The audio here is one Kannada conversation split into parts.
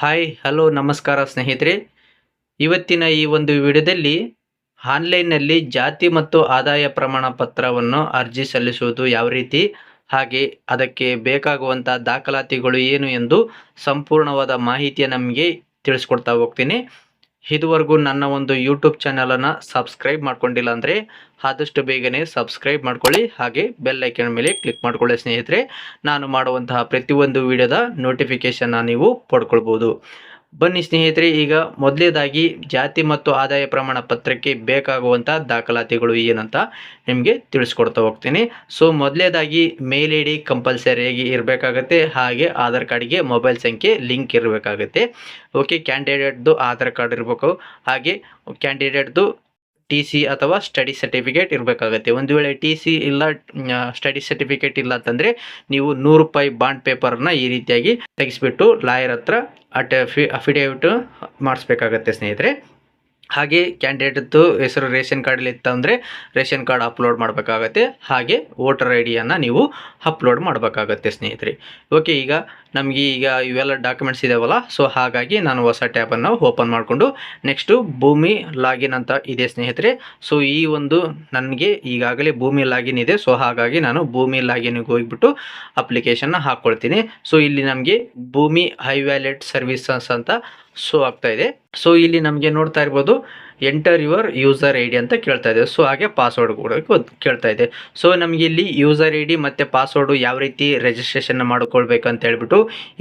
ಹಾಯ್ ಹಲೋ ನಮಸ್ಕಾರ ಸ್ನೇಹಿತರೆ. ಇವತ್ತಿನ ಈ ಒಂದು ವಿಡಿಯೋದಲ್ಲಿ ಆನ್ಲೈನ್ನಲ್ಲಿ ಜಾತಿ ಮತ್ತು ಆದಾಯ ಪ್ರಮಾಣ ಪತ್ರವನ್ನು ಅರ್ಜಿ ಸಲ್ಲಿಸುವುದು ಯಾವ ರೀತಿ, ಹಾಗೆ ಅದಕ್ಕೆ ಬೇಕಾಗುವಂಥ ದಾಖಲಾತಿಗಳು ಏನು ಎಂದು ಸಂಪೂರ್ಣವಾದ ಮಾಹಿತಿಯ ನಮಗೆ ತಿಳಿಸ್ಕೊಡ್ತಾ ಹೋಗ್ತೀನಿ. ಇದುವರೆಗೂ ನನ್ನ ಒಂದು ಯೂಟ್ಯೂಬ್ ಚಾನಲನ್ನು ಸಬ್ಸ್ಕ್ರೈಬ್ ಮಾಡ್ಕೊಂಡಿಲ್ಲ ಅಂದರೆ ಆದಷ್ಟು ಬೇಗನೆ ಸಬ್ಸ್ಕ್ರೈಬ್ ಮಾಡ್ಕೊಳ್ಳಿ, ಹಾಗೆ ಬೆಲ್ ಐಕನ್ ಮೇಲೆ ಕ್ಲಿಕ್ ಮಾಡ್ಕೊಳ್ಳಿ ಸ್ನೇಹಿತರೆ. ನಾನು ಮಾಡುವಂತಹ ಪ್ರತಿಯೊಂದು ವಿಡಿಯೋದ ನೋಟಿಫಿಕೇಷನ್ನ ನೀವು ಪಡ್ಕೊಳ್ಬೋದು. ಬನ್ನಿ ಸ್ನೇಹಿತರೆ, ಈಗ ಮೊದಲೇದಾಗಿ ಜಾತಿ ಮತ್ತು ಆದಾಯ ಪ್ರಮಾಣ ಪತ್ರಕ್ಕೆ ಬೇಕಾಗುವಂಥ ದಾಖಲಾತಿಗಳು ಏನಂತ ನಿಮಗೆ ತಿಳಿಸ್ಕೊಡ್ತಾ ಹೋಗ್ತೀನಿ. ಸೊ ಮೊದಲೇದಾಗಿ ಮೇಲ್ ಐ ಡಿ ಕಂಪಲ್ಸರಿಯಾಗಿ ಇರಬೇಕಾಗತ್ತೆ, ಹಾಗೆ ಆಧಾರ್ ಕಾರ್ಡ್ಗೆ ಮೊಬೈಲ್ ಸಂಖ್ಯೆ ಲಿಂಕ್ ಇರಬೇಕಾಗತ್ತೆ. ಓಕೆ, ಕ್ಯಾಂಡಿಡೇಟ್ದು ಆಧಾರ್ ಕಾರ್ಡ್ ಇರಬೇಕು, ಹಾಗೆ ಕ್ಯಾಂಡಿಡೇಟ್ದು ಟಿ ಸಿ ಅಥವಾ ಸ್ಟಡಿ ಸರ್ಟಿಫಿಕೇಟ್ ಇರಬೇಕಾಗತ್ತೆ. ಒಂದು ವೇಳೆ ಟಿ ಸಿ ಇಲ್ಲ, ಸ್ಟಡಿ ಸರ್ಟಿಫಿಕೇಟ್ ಇಲ್ಲ ಅಂತಂದರೆ ನೀವು ₹100 ಬಾಂಡ್ ಪೇಪರ್ನ ಈ ರೀತಿಯಾಗಿ ತೆಗೆಸ್ಬಿಟ್ಟು ಲಾಯರ್ ಹತ್ರ ಅಫಿಡೇವಿಟ್ ಮಾಡಿಸ್ಬೇಕಾಗತ್ತೆ ಸ್ನೇಹಿತರೆ. ಹಾಗೆ ಕ್ಯಾಂಡಿಡೇಟ್ದು ಹೆಸರು ರೇಷನ್ ಕಾರ್ಡಲ್ಲಿ ಇತ್ತಂದರೆ ರೇಷನ್ ಕಾರ್ಡ್ ಅಪ್ಲೋಡ್ ಮಾಡಬೇಕಾಗತ್ತೆ, ಹಾಗೆ ವೋಟರ್ ಐ ಡಿಯನ್ನು ನೀವು ಅಪ್ಲೋಡ್ ಮಾಡಬೇಕಾಗತ್ತೆ ಸ್ನೇಹಿತರೆ. ಓಕೆ, ಈಗ ನಮಗೆ ಇವೆಲ್ಲ ಡಾಕ್ಯುಮೆಂಟ್ಸ್ ಇದಾವಲ್ಲ, ಸೊ ಹಾಗಾಗಿ ನಾನು ಹೊಸ ಟ್ಯಾಬನ್ನು ಓಪನ್ ಮಾಡಿಕೊಂಡು ನೆಕ್ಸ್ಟು ಭೂಮಿ ಲಾಗಿನ್ ಅಂತ ಇದೆ ಸ್ನೇಹಿತರೆ. ಸೊ ಈ ಒಂದು ನನಗೆ ಈಗಾಗಲೇ ಭೂಮಿ ಲಾಗಿನ್ ಇದೆ, ಸೊ ಹಾಗಾಗಿ ನಾನು ಭೂಮಿ ಲಾಗಿನ್ಗೆ ಹೋಗಿಬಿಟ್ಟು ಅಪ್ಲಿಕೇಶನ್ನ ಹಾಕ್ಕೊಳ್ತೀನಿ. ಸೊ ಇಲ್ಲಿ ನಮಗೆ ಭೂಮಿ ಹೈ ವ್ಯಾಲೆಟ್ ಸರ್ವಿಸಸ್ ಅಂತ ಶೋ ಆಗ್ತಾ ಇದೆ. ಸೊ ಇಲ್ಲಿ ನಮಗೆ ನೋಡ್ತಾ ಇರ್ಬೋದು, enter your user I D ಅಂತ ಕೇಳ್ತಾ ಇದೆ. ಸೊ ಹಾಗೆ ಪಾಸ್ವರ್ಡ್ ಕೂಡ ಕೇಳ್ತಾ ಇದೆ. ಸೊ ನಮಗೆ ಇಲ್ಲಿ ಯೂಸರ್ ಐ ಡಿ ಮತ್ತು ಪಾಸ್ವರ್ಡು ಯಾವ ರೀತಿ ರಿಜಿಸ್ಟ್ರೇಷನ್ ಮಾಡಿಕೊಳ್ಬೇಕು ಅಂತ ಹೇಳ್ಬಿಟ್ಟು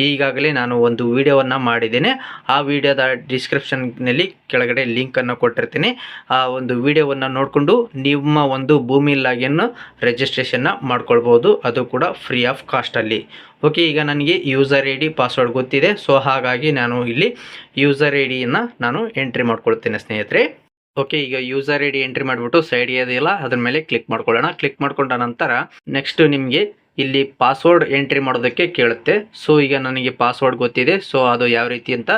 ಈಗಾಗಲೇ ನಾನು ಒಂದು ವಿಡಿಯೋವನ್ನು ಮಾಡಿದ್ದೇನೆ. ಆ ವಿಡಿಯೋದ ಡಿಸ್ಕ್ರಿಪ್ಷನ್ನಲ್ಲಿ ಕೆಳಗಡೆ ಲಿಂಕನ್ನು ಕೊಟ್ಟಿರ್ತೀನಿ. ಆ ಒಂದು ವಿಡಿಯೋವನ್ನು ನೋಡಿಕೊಂಡು ನಿಮ್ಮ ಒಂದು ಭೂಮಿ ಲಾಗಿನ್ ರಿಜಿಸ್ಟ್ರೇಷನ್ನ ಮಾಡ್ಕೊಳ್ಬೋದು, ಅದು ಕೂಡ ಫ್ರೀ ಆಫ್ ಕಾಸ್ಟಲ್ಲಿ. ಓಕೆ, ಈಗ ನನಗೆ ಯೂಸರ್ ಐ ಡಿ ಪಾಸ್ವರ್ಡ್ ಗೊತ್ತಿದೆ, ಸೊ ಹಾಗಾಗಿ ನಾನು ಇಲ್ಲಿ ಯೂಸರ್ ಐ ಡಿಯನ್ನು ನಾನು ಎಂಟ್ರಿ ಮಾಡ್ಕೊಳ್ತೇನೆ ಸ್ನೇಹಿತರೆ. ಓಕೆ, ಈಗ ಯೂಸರ್ ಐ ಡಿ ಎಂಟ್ರಿ ಮಾಡಿಬಿಟ್ಟು ಸೈಡ್ ಇದೆಯಲ್ಲ ಅದ್ರ ಮೇಲೆ ಕ್ಲಿಕ್ ಮಾಡ್ಕೊಳ್ಳೋಣ. ಕ್ಲಿಕ್ ಮಾಡ್ಕೊಂಡ ನಂತರ ನೆಕ್ಸ್ಟ್ ನಿಮಗೆ ಇಲ್ಲಿ ಪಾಸ್ವರ್ಡ್ ಎಂಟ್ರಿ ಮಾಡೋದಕ್ಕೆ ಕೇಳುತ್ತೆ. ಸೊ ಈಗ ನನಗೆ ಪಾಸ್ವರ್ಡ್ ಗೊತ್ತಿದೆ, ಸೊ ಅದು ಯಾವ ರೀತಿ ಅಂತ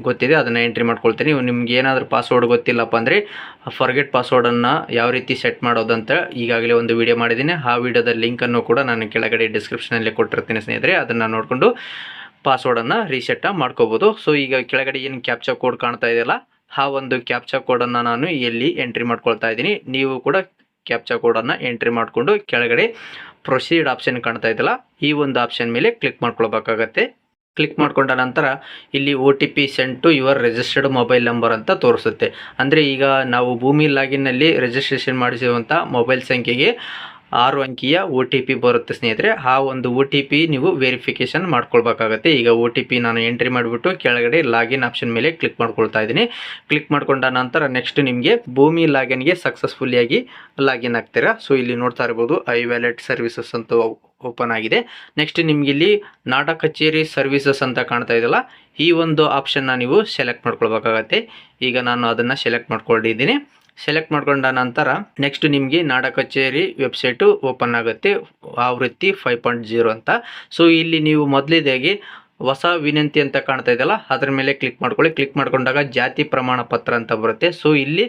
ಗೊತ್ತಿದೆ, ಅದನ್ನು ಎಂಟ್ರಿ ಮಾಡ್ಕೊಳ್ತೀನಿ. ನಿಮ್ಗೆ ಏನಾದರೂ ಪಾಸ್ವರ್ಡ್ ಗೊತ್ತಿಲ್ಲಪ್ಪ ಅಂದರೆ ಫರ್ಗೆಟ್ ಪಾಸ್ವರ್ಡನ್ನು ಯಾವ ರೀತಿ ಸೆಟ್ ಮಾಡೋದಂತ ಈಗಾಗಲೇ ಒಂದು ವಿಡಿಯೋ ಮಾಡಿದ್ದೀನಿ. ಆ ವಿಡಿಯೋದ ಲಿಂಕನ್ನು ಕೂಡ ನಾನು ಕೆಳಗಡೆ ಡಿಸ್ಕ್ರಿಪ್ಷನಲ್ಲಿ ಕೊಟ್ಟಿರ್ತೀನಿ ಸ್ನೇಹಿತರೆ, ಅದನ್ನು ನೋಡಿಕೊಂಡು ಪಾಸ್ವರ್ಡನ್ನು ರೀಸೆಟ್ ಮಾಡ್ಕೋಬೋದು. ಸೊ ಈಗ ಕೆಳಗಡೆ ಏನು ಕ್ಯಾಪ್ಚಾ ಕೋಡ್ ಕಾಣ್ತಾ ಇದೆಯಲ್ಲ, ಆ ಒಂದು ಕ್ಯಾಪ್ಚಾ ಕೋಡನ್ನು ನಾನು ಇಲ್ಲಿ ಎಂಟ್ರಿ ಮಾಡ್ಕೊಳ್ತಾ ಇದ್ದೀನಿ. ನೀವು ಕೂಡ ಕ್ಯಾಪ್ಚಾ ಕೋಡನ್ನು ಎಂಟ್ರಿ ಮಾಡಿಕೊಂಡು ಕೆಳಗಡೆ ಪ್ರೊಸೀಡ್ ಆಪ್ಷನ್ ಕಾಣ್ತಾ ಇದೆಯಲ್ಲ, ಈ ಒಂದು ಆಪ್ಷನ್ ಮೇಲೆ ಕ್ಲಿಕ್ ಮಾಡ್ಕೊಳ್ಬೇಕಾಗತ್ತೆ. ಕ್ಲಿಕ್ ಮಾಡ್ಕೊಂಡ ನಂತರ ಇಲ್ಲಿ OTP send to your registered mobile number ಅಂತ ತೋರಿಸುತ್ತೆ. ಅಂದರೆ ಈಗ ನಾವು ಭೂಮಿ ಲಾಗಿನ್ನಲ್ಲಿ ರಿಜಿಸ್ಟ್ರೇಷನ್ ಮಾಡಿಸಿರುವಂಥ ಮೊಬೈಲ್ ಸಂಖ್ಯೆಗೆ 6 ಅಂಕಿಯ OTP ಬರುತ್ತೆ ಸ್ನೇಹಿತರೆ. ಆ ಒಂದು OTP ನೀವು ವೆರಿಫಿಕೇಷನ್ ಮಾಡ್ಕೊಳ್ಬೇಕಾಗತ್ತೆ. ಈಗ OTP ನಾನು ಎಂಟ್ರಿ ಮಾಡಿಬಿಟ್ಟು ಕೆಳಗಡೆ ಲಾಗಿನ್ ಆಪ್ಷನ್ ಮೇಲೆ ಕ್ಲಿಕ್ ಮಾಡ್ಕೊಳ್ತಾ ಇದ್ದೀನಿ. ಕ್ಲಿಕ್ ಮಾಡ್ಕೊಂಡ ನಂತರ ನೆಕ್ಸ್ಟ್ ನಿಮಗೆ ಭೂಮಿ ಲಾಗಿನ್ಗೆ ಸಕ್ಸಸ್ಫುಲ್ಲಿಯಾಗಿ ಲಾಗಿನ್ ಆಗ್ತೀರಾ. ಸೊ ಇಲ್ಲಿ ನೋಡ್ತಾ ಇರ್ಬೋದು, ಐ ವ್ಯಾಲೆಟ್ ಸರ್ವಿಸಸ್ ಅಂತ ಓಪನ್ ಆಗಿದೆ. ನೆಕ್ಸ್ಟ್ ನಿಮ್ಗೆ ಇಲ್ಲಿ ನಾಡ ಕಚೇರಿ ಸರ್ವಿಸಸ್ ಅಂತ ಕಾಣ್ತಾ ಇದೆಯಲ್ಲ, ಈ ಒಂದು ಆಪ್ಷನ್ನ ನೀವು ಸೆಲೆಕ್ಟ್ ಮಾಡ್ಕೊಳ್ಬೇಕಾಗತ್ತೆ. ಈಗ ನಾನು ಅದನ್ನು ಸೆಲೆಕ್ಟ್ ಮಾಡ್ಕೊಂಡಿದ್ದೀನಿ. ಸೆಲೆಕ್ಟ್ ಮಾಡ್ಕೊಂಡ ನಂತರ ನೆಕ್ಸ್ಟ್ ನಿಮಗೆ ನಾಡ ಕಚೇರಿ ವೆಬ್ಸೈಟು ಓಪನ್ ಆಗುತ್ತೆ, ಆವೃತ್ತಿ 5.0 ಅಂತ. ಸೊ ಇಲ್ಲಿ ನೀವು ಮೊದಲಿದಾಗಿ ಹೊಸ ವಿನಂತಿ ಅಂತ ಕಾಣ್ತಾ ಇದೆಯಲ್ಲ, ಅದರ ಮೇಲೆ ಕ್ಲಿಕ್ ಮಾಡ್ಕೊಳ್ಳಿ. ಕ್ಲಿಕ್ ಮಾಡ್ಕೊಂಡಾಗ ಜಾತಿ ಪ್ರಮಾಣ ಪತ್ರ ಅಂತ ಬರುತ್ತೆ. ಸೊ ಇಲ್ಲಿ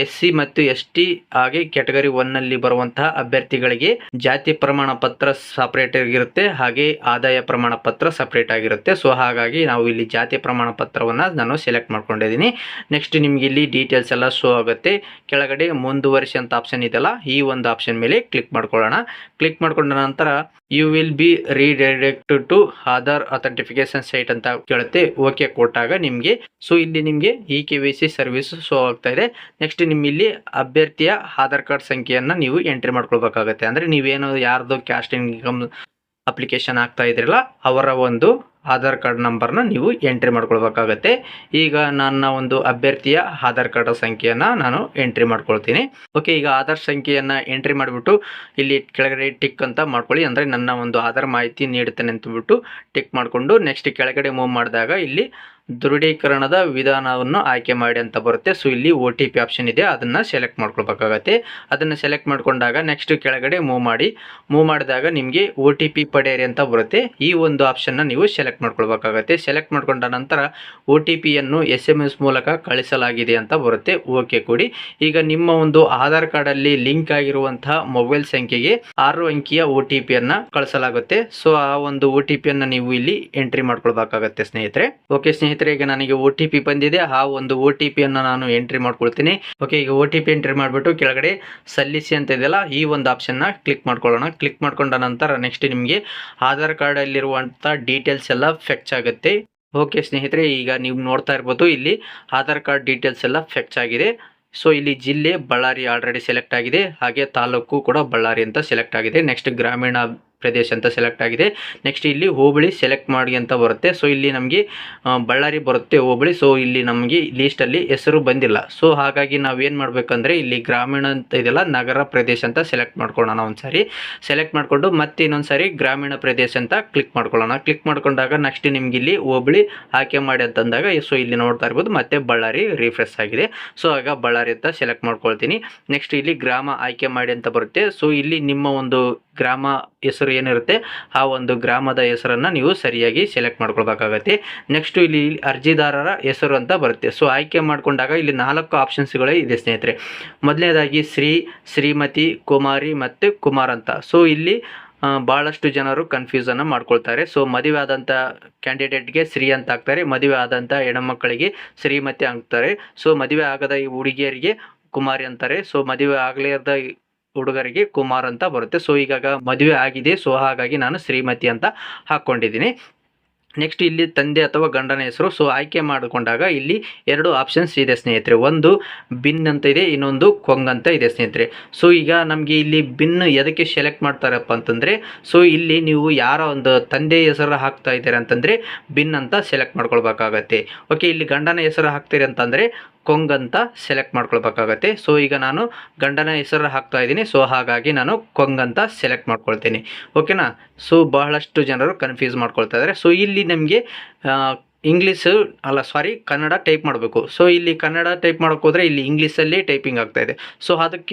SC ಮತ್ತು ST ಹಾಗೆ ಕ್ಯಾಟಗರಿ 1ನಲ್ಲಿ ಬರುವಂತಹ ಅಭ್ಯರ್ಥಿಗಳಿಗೆ ಜಾತಿ ಪ್ರಮಾಣ ಪತ್ರ ಸಪ್ರೇಟ್ ಆಗಿರುತ್ತೆ, ಹಾಗೆ ಆದಾಯ ಪ್ರಮಾಣ ಪತ್ರ ಸಪ್ರೇಟ್ ಆಗಿರುತ್ತೆ. ಸೊ ಹಾಗಾಗಿ ನಾವು ಇಲ್ಲಿ ಜಾತಿ ಪ್ರಮಾಣ ಪತ್ರವನ್ನು ನಾನು ಸೆಲೆಕ್ಟ್ ಮಾಡ್ಕೊಂಡಿದ್ದೀನಿ. ನೆಕ್ಸ್ಟ್ ನಿಮ್ಗೆ ಇಲ್ಲಿ ಡೀಟೇಲ್ಸ್ ಎಲ್ಲ ಶೋ ಆಗುತ್ತೆ. ಕೆಳಗಡೆ ಮುಂದುವರಿಸಿ ಅಂತ ಆಪ್ಷನ್ ಇದೆಯಲ್ಲ, ಈ ಒಂದು ಆಪ್ಷನ್ ಮೇಲೆ ಕ್ಲಿಕ್ ಮಾಡ್ಕೊಳ್ಳೋಣ. ಕ್ಲಿಕ್ ಮಾಡ್ಕೊಂಡ ನಂತರ you will be redirected to Aadhaar authentication site ಅಂತ ಕೇಳುತ್ತೆ. ಓಕೆ ಕೊಟ್ಟಾಗ ನಿಮಗೆ ಸೊ ಇಲ್ಲಿ ನಿಮಗೆ KYC ಸರ್ವಿಸ್ ಶೋ ಆಗ್ತಾ ಇದೆ. ನೆಕ್ಸ್ಟ್ ನಿಮ್ಮ ಇಲ್ಲಿ ಅಭ್ಯರ್ಥಿಯ ಆಧಾರ್ ಕಾರ್ಡ್ ಸಂಖ್ಯೆಯನ್ನು ನೀವು ಎಂಟ್ರಿ ಮಾಡ್ಕೊಳ್ಬೇಕಾಗತ್ತೆ. ಅಂದರೆ ನೀವೇನು ಯಾರ್ದು ಕ್ಯಾಸ್ಟ್ ಇನ್ಕಮ್ ಅಪ್ಲಿಕೇಶನ್ ಆಗ್ತಾ ಇದ್ರಲ್ಲ ಅವರ ಒಂದು ಆಧಾರ್ ಕಾರ್ಡ್ ನಂಬರ್ನ ನೀವು ಎಂಟ್ರಿ ಮಾಡ್ಕೊಳ್ಬೇಕಾಗತ್ತೆ. ಈಗ ನನ್ನ ಒಂದು ಅಭ್ಯರ್ಥಿಯ ಆಧಾರ್ ಕಾರ್ಡ್ ಸಂಖ್ಯೆಯನ್ನು ನಾನು ಎಂಟ್ರಿ ಮಾಡ್ಕೊಳ್ತೀನಿ. ಓಕೆ, ಈಗ ಆಧಾರ್ ಸಂಖ್ಯೆಯನ್ನು ಎಂಟ್ರಿ ಮಾಡಿಬಿಟ್ಟು ಇಲ್ಲಿ ಕೆಳಗಡೆ ಟಿಕ್ ಅಂತ ಮಾಡ್ಕೊಳ್ಳಿ. ಅಂದರೆ ನನ್ನ ಒಂದು ಆಧಾರ್ ಮಾಹಿತಿ ನೀಡುತ್ತೇನೆ ಅಂತಬಿಟ್ಟು ಟಿಕ್ ಮಾಡಿಕೊಂಡು ನೆಕ್ಸ್ಟ್ ಕೆಳಗಡೆ ಮೂವ್ ಮಾಡಿದಾಗ ಇಲ್ಲಿ ದೃಢೀಕರಣದ ವಿಧಾನವನ್ನು ಆಯ್ಕೆ ಮಾಡಿ ಅಂತ ಬರುತ್ತೆ. ಸೊ ಇಲ್ಲಿ OTP ಆಪ್ಷನ್ ಇದೆ, ಅದನ್ನು ಸೆಲೆಕ್ಟ್ ಮಾಡ್ಕೊಳ್ಬೇಕಾಗತ್ತೆ. ಅದನ್ನು ಸೆಲೆಕ್ಟ್ ಮಾಡ್ಕೊಂಡಾಗ ನೆಕ್ಸ್ಟ್ ಕೆಳಗಡೆ ಮೂವ್ ಮಾಡಿದಾಗ ನಿಮಗೆ OTP ಪಡೆಯಿರಿ ಅಂತ ಬರುತ್ತೆ. ಈ ಒಂದು ಆಪ್ಷನ್ನ ನೀವು ಸೆಲೆಕ್ಟ್ ಮಾಡ್ಕೊಳ್ಬೇಕಾಗತ್ತೆ. ಸೆಲೆಕ್ಟ್ ಮಾಡ್ಕೊಂಡ ನಂತರ OTPಯನ್ನು SMS ಮೂಲಕ ಕಳಿಸಲಾಗಿದೆ ಅಂತ ಬರುತ್ತೆ. ಓಕೆ ಕೊಡಿ. ಈಗ ನಿಮ್ಮ ಒಂದು ಆಧಾರ್ ಕಾರ್ಡಲ್ಲಿ ಲಿಂಕ್ ಆಗಿರುವಂತಹ ಮೊಬೈಲ್ ಸಂಖ್ಯೆಗೆ 6 ಅಂಕಿಯ OTPಯನ್ನು ಕಳಿಸಲಾಗುತ್ತೆ. ಸೊ ಆ ಒಂದು OTPಯನ್ನು ನೀವು ಇಲ್ಲಿ ಎಂಟ್ರಿ ಮಾಡ್ಕೊಳ್ಬೇಕಾಗತ್ತೆ ಸ್ನೇಹಿತರೆ. ಓಕೆ ಸ್ನೇಹಿತರೆ, ಈಗ ನನಗೆ OTP ಬಂದಿದೆ. ಆ ಒಂದು OTPಯನ್ನು ನಾನು ಎಂಟ್ರಿ ಮಾಡ್ಕೊಳ್ತೀನಿ. ಓಕೆ, ಈಗ OTP ಎಂಟ್ರಿ ಮಾಡಿಬಿಟ್ಟು ಕೆಳಗಡೆ ಸಲ್ಲಿಸಿ ಅಂತ ಇದೆಯಲ್ಲ, ಈ ಒಂದು ಆಪ್ಷನ್ನ ಕ್ಲಿಕ್ ಮಾಡ್ಕೊಳ್ಳೋಣ. ಕ್ಲಿಕ್ ಮಾಡ್ಕೊಂಡ ನಂತರ ನೆಕ್ಸ್ಟ್ ನಿಮಗೆ ಆಧಾರ್ ಕಾರ್ಡಲ್ಲಿರುವಂಥ ಡೀಟೇಲ್ಸ್ ಎಲ್ಲ ಫೆಚ್ ಆಗುತ್ತೆ. ಓಕೆ ಸ್ನೇಹಿತರೆ, ಈಗ ನೀವು ನೋಡ್ತಾ ಇರ್ಬೋದು ಇಲ್ಲಿ ಆಧಾರ್ ಕಾರ್ಡ್ ಡೀಟೇಲ್ಸ್ ಎಲ್ಲ ಫೆಚ್ ಆಗಿದೆ. ಸೊ ಇಲ್ಲಿ ಜಿಲ್ಲೆ ಬಳ್ಳಾರಿ ಆಲ್ರೆಡಿ ಸೆಲೆಕ್ಟ್ ಆಗಿದೆ, ಹಾಗೆ ತಾಲೂಕು ಕೂಡ ಬಳ್ಳಾರಿ ಅಂತ ಸೆಲೆಕ್ಟ್ ಆಗಿದೆ. ನೆಕ್ಸ್ಟ್ ಗ್ರಾಮೀಣ ಪ್ರದೇಶ ಅಂತ ಸೆಲೆಕ್ಟ್ ಆಗಿದೆ. ನೆಕ್ಸ್ಟ್ ಇಲ್ಲಿ ಹೋಬಳಿ ಸೆಲೆಕ್ಟ್ ಮಾಡಿ ಅಂತ ಬರುತ್ತೆ. ಸೊ ಇಲ್ಲಿ ನಮಗೆ ಬಳ್ಳಾರಿ ಬರುತ್ತೆ ಹೋಬಳಿ. ಸೊ ಇಲ್ಲಿ ನಮಗೆ ಲೀಸ್ಟಲ್ಲಿ ಹೆಸರು ಬಂದಿಲ್ಲ. ಸೊ ಹಾಗಾಗಿ ನಾವೇನು ಮಾಡಬೇಕಂದ್ರೆ ಇಲ್ಲಿ ಗ್ರಾಮೀಣ ಅಂತ ಇದೆಲ್ಲ ನಗರ ಪ್ರದೇಶ ಅಂತ ಸೆಲೆಕ್ಟ್ ಮಾಡ್ಕೊಳ್ಳೋಣ. ಒಂದ್ಸರಿ ಸೆಲೆಕ್ಟ್ ಮಾಡಿಕೊಂಡು ಮತ್ತೆ ಇನ್ನೊಂದು ಸಾರಿ ಗ್ರಾಮೀಣ ಪ್ರದೇಶ ಅಂತ ಕ್ಲಿಕ್ ಮಾಡ್ಕೊಳ್ಳೋಣ. ಕ್ಲಿಕ್ ಮಾಡ್ಕೊಂಡಾಗ ನೆಕ್ಸ್ಟ್ ನಿಮ್ಗೆ ಇಲ್ಲಿ ಹೋಬಳಿ ಆಯ್ಕೆ ಮಾಡಿ ಅಂತಂದಾಗ ಸೊ ಇಲ್ಲಿ ನೋಡ್ತಾ ಇರ್ಬೋದು ಮತ್ತೆ ಬಳ್ಳಾರಿ ರಿಫ್ರೆಶ್ ಆಗಿದೆ. ಸೊ ಆಗ ಬಳ್ಳಾರಿ ಅಂತ ಸೆಲೆಕ್ಟ್ ಮಾಡ್ಕೊಳ್ತೀನಿ. ನೆಕ್ಸ್ಟ್ ಇಲ್ಲಿ ಗ್ರಾಮ ಆಯ್ಕೆ ಮಾಡಿ ಅಂತ ಬರುತ್ತೆ. ಸೊ ಇಲ್ಲಿ ನಿಮ್ಮ ಒಂದು ಗ್ರಾಮ ಹೆಸರು ಏನಿರುತ್ತೆ ಆ ಒಂದು ಗ್ರಾಮದ ಹೆಸರನ್ನು ನೀವು ಸರಿಯಾಗಿ ಸೆಲೆಕ್ಟ್ ಮಾಡ್ಕೊಳ್ಬೇಕಾಗತ್ತೆ. ನೆಕ್ಸ್ಟ್ ಇಲ್ಲಿ ಅರ್ಜಿದಾರರ ಹೆಸರು ಅಂತ ಬರುತ್ತೆ. ಸೊ ಆಯ್ಕೆ ಮಾಡಿಕೊಂಡಾಗ ಇಲ್ಲಿ 4 ಆಪ್ಷನ್ಸ್ಗಳೇ ಇದೆ ಸ್ನೇಹಿತರೆ. ಮೊದಲನೇದಾಗಿ ಶ್ರೀ, ಶ್ರೀಮತಿ, ಕುಮಾರಿ ಮತ್ತು ಕುಮಾರ್ ಅಂತ. ಸೊ ಇಲ್ಲಿ ಭಾಳಷ್ಟು ಜನರು ಕನ್ಫ್ಯೂಸನ್ನು ಮಾಡ್ಕೊಳ್ತಾರೆ. ಸೊ ಮದುವೆ ಆದಂಥ ಕ್ಯಾಂಡಿಡೇಟ್ಗೆ ಶ್ರೀ ಅಂತ ಹಾಕ್ತಾರೆ, ಮದುವೆ ಆದಂಥ ಹೆಣ್ಮಕ್ಕಳಿಗೆ ಶ್ರೀಮತಿ ಹಾಕ್ತಾರೆ. ಸೊ ಮದುವೆ ಆಗದ ಈ ಹುಡುಗಿಯರಿಗೆ ಕುಮಾರಿ ಅಂತಾರೆ. ಸೊ ಮದುವೆ ಆಗಲಿರದ ಹುಡುಗರಿಗೆ ಕುಮಾರ್ ಅಂತ ಬರುತ್ತೆ. ಸೊ ಈಗ ಮದುವೆ ಆಗಿದೆ, ಸೊ ಹಾಗಾಗಿ ನಾನು ಶ್ರೀಮತಿ ಅಂತ ಹಾಕ್ಕೊಂಡಿದ್ದೀನಿ. ನೆಕ್ಸ್ಟ್ ಇಲ್ಲಿ ತಂದೆ ಅಥವಾ ಗಂಡನ ಹೆಸರು. ಸೊ ಆಯ್ಕೆ ಮಾಡಿಕೊಂಡಾಗ ಇಲ್ಲಿ 2 ಆಪ್ಷನ್ಸ್ ಇದೆ ಸ್ನೇಹಿತರೆ. ಒಂದು ಬಿನ್ ಅಂತ ಇದೆ, ಇನ್ನೊಂದು ಕೊಂಗ್ ಅಂತ ಇದೆ ಸ್ನೇಹಿತರೆ. ಸೊ ಈಗ ನಮಗೆ ಇಲ್ಲಿ ಬಿನ್ ಎದಕ್ಕೆ ಸೆಲೆಕ್ಟ್ ಮಾಡ್ತಾರಪ್ಪ ಅಂತಂದರೆ, ಸೊ ಇಲ್ಲಿ ನೀವು ಯಾರ ಒಂದು ತಂದೆ ಹೆಸರು ಹಾಕ್ತಾ ಇದ್ದೀರಾ ಅಂತಂದರೆ ಬಿನ್ ಅಂತ ಸೆಲೆಕ್ಟ್ ಮಾಡ್ಕೊಳ್ಬೇಕಾಗತ್ತೆ. ಓಕೆ, ಇಲ್ಲಿ ಗಂಡನ ಹೆಸರು ಹಾಕ್ತೀರಿ ಅಂತಂದರೆ ಕೊಂಗ್ ಅಂತ ಸೆಲೆಕ್ಟ್ ಮಾಡ್ಕೊಳ್ಬೇಕಾಗತ್ತೆ. ಸೊ ಈಗ ನಾನು ಗಂಡನ ಹೆಸರು ಹಾಕ್ತಾ ಇದ್ದೀನಿ. ಸೊ ಹಾಗಾಗಿ ನಾನು ಕೊಂಗ್ ಅಂತ ಸೆಲೆಕ್ಟ್ ಮಾಡ್ಕೊಳ್ತೀನಿ. ಓಕೆನಾ. ಸೊ ಬಹಳಷ್ಟು ಜನರು ಕನ್ಫ್ಯೂಸ್ ಮಾಡ್ಕೊಳ್ತಾ ಇದ್ದಾರೆ. ಸೊ ಇಲ್ಲಿ ನಮಗೆ ಕನ್ನಡ ಟೈಪ್ ಮಾಡಬೇಕು. ಸೊ ಇಲ್ಲಿ ಕನ್ನಡ ಟೈಪ್ ಮಾಡೋಕೆ ಹೋದರೆ ಇಲ್ಲಿ ಇಂಗ್ಲೀಷಲ್ಲಿ ಟೈಪಿಂಗ್ ಆಗ್ತಾಯಿದೆ. ಸೊ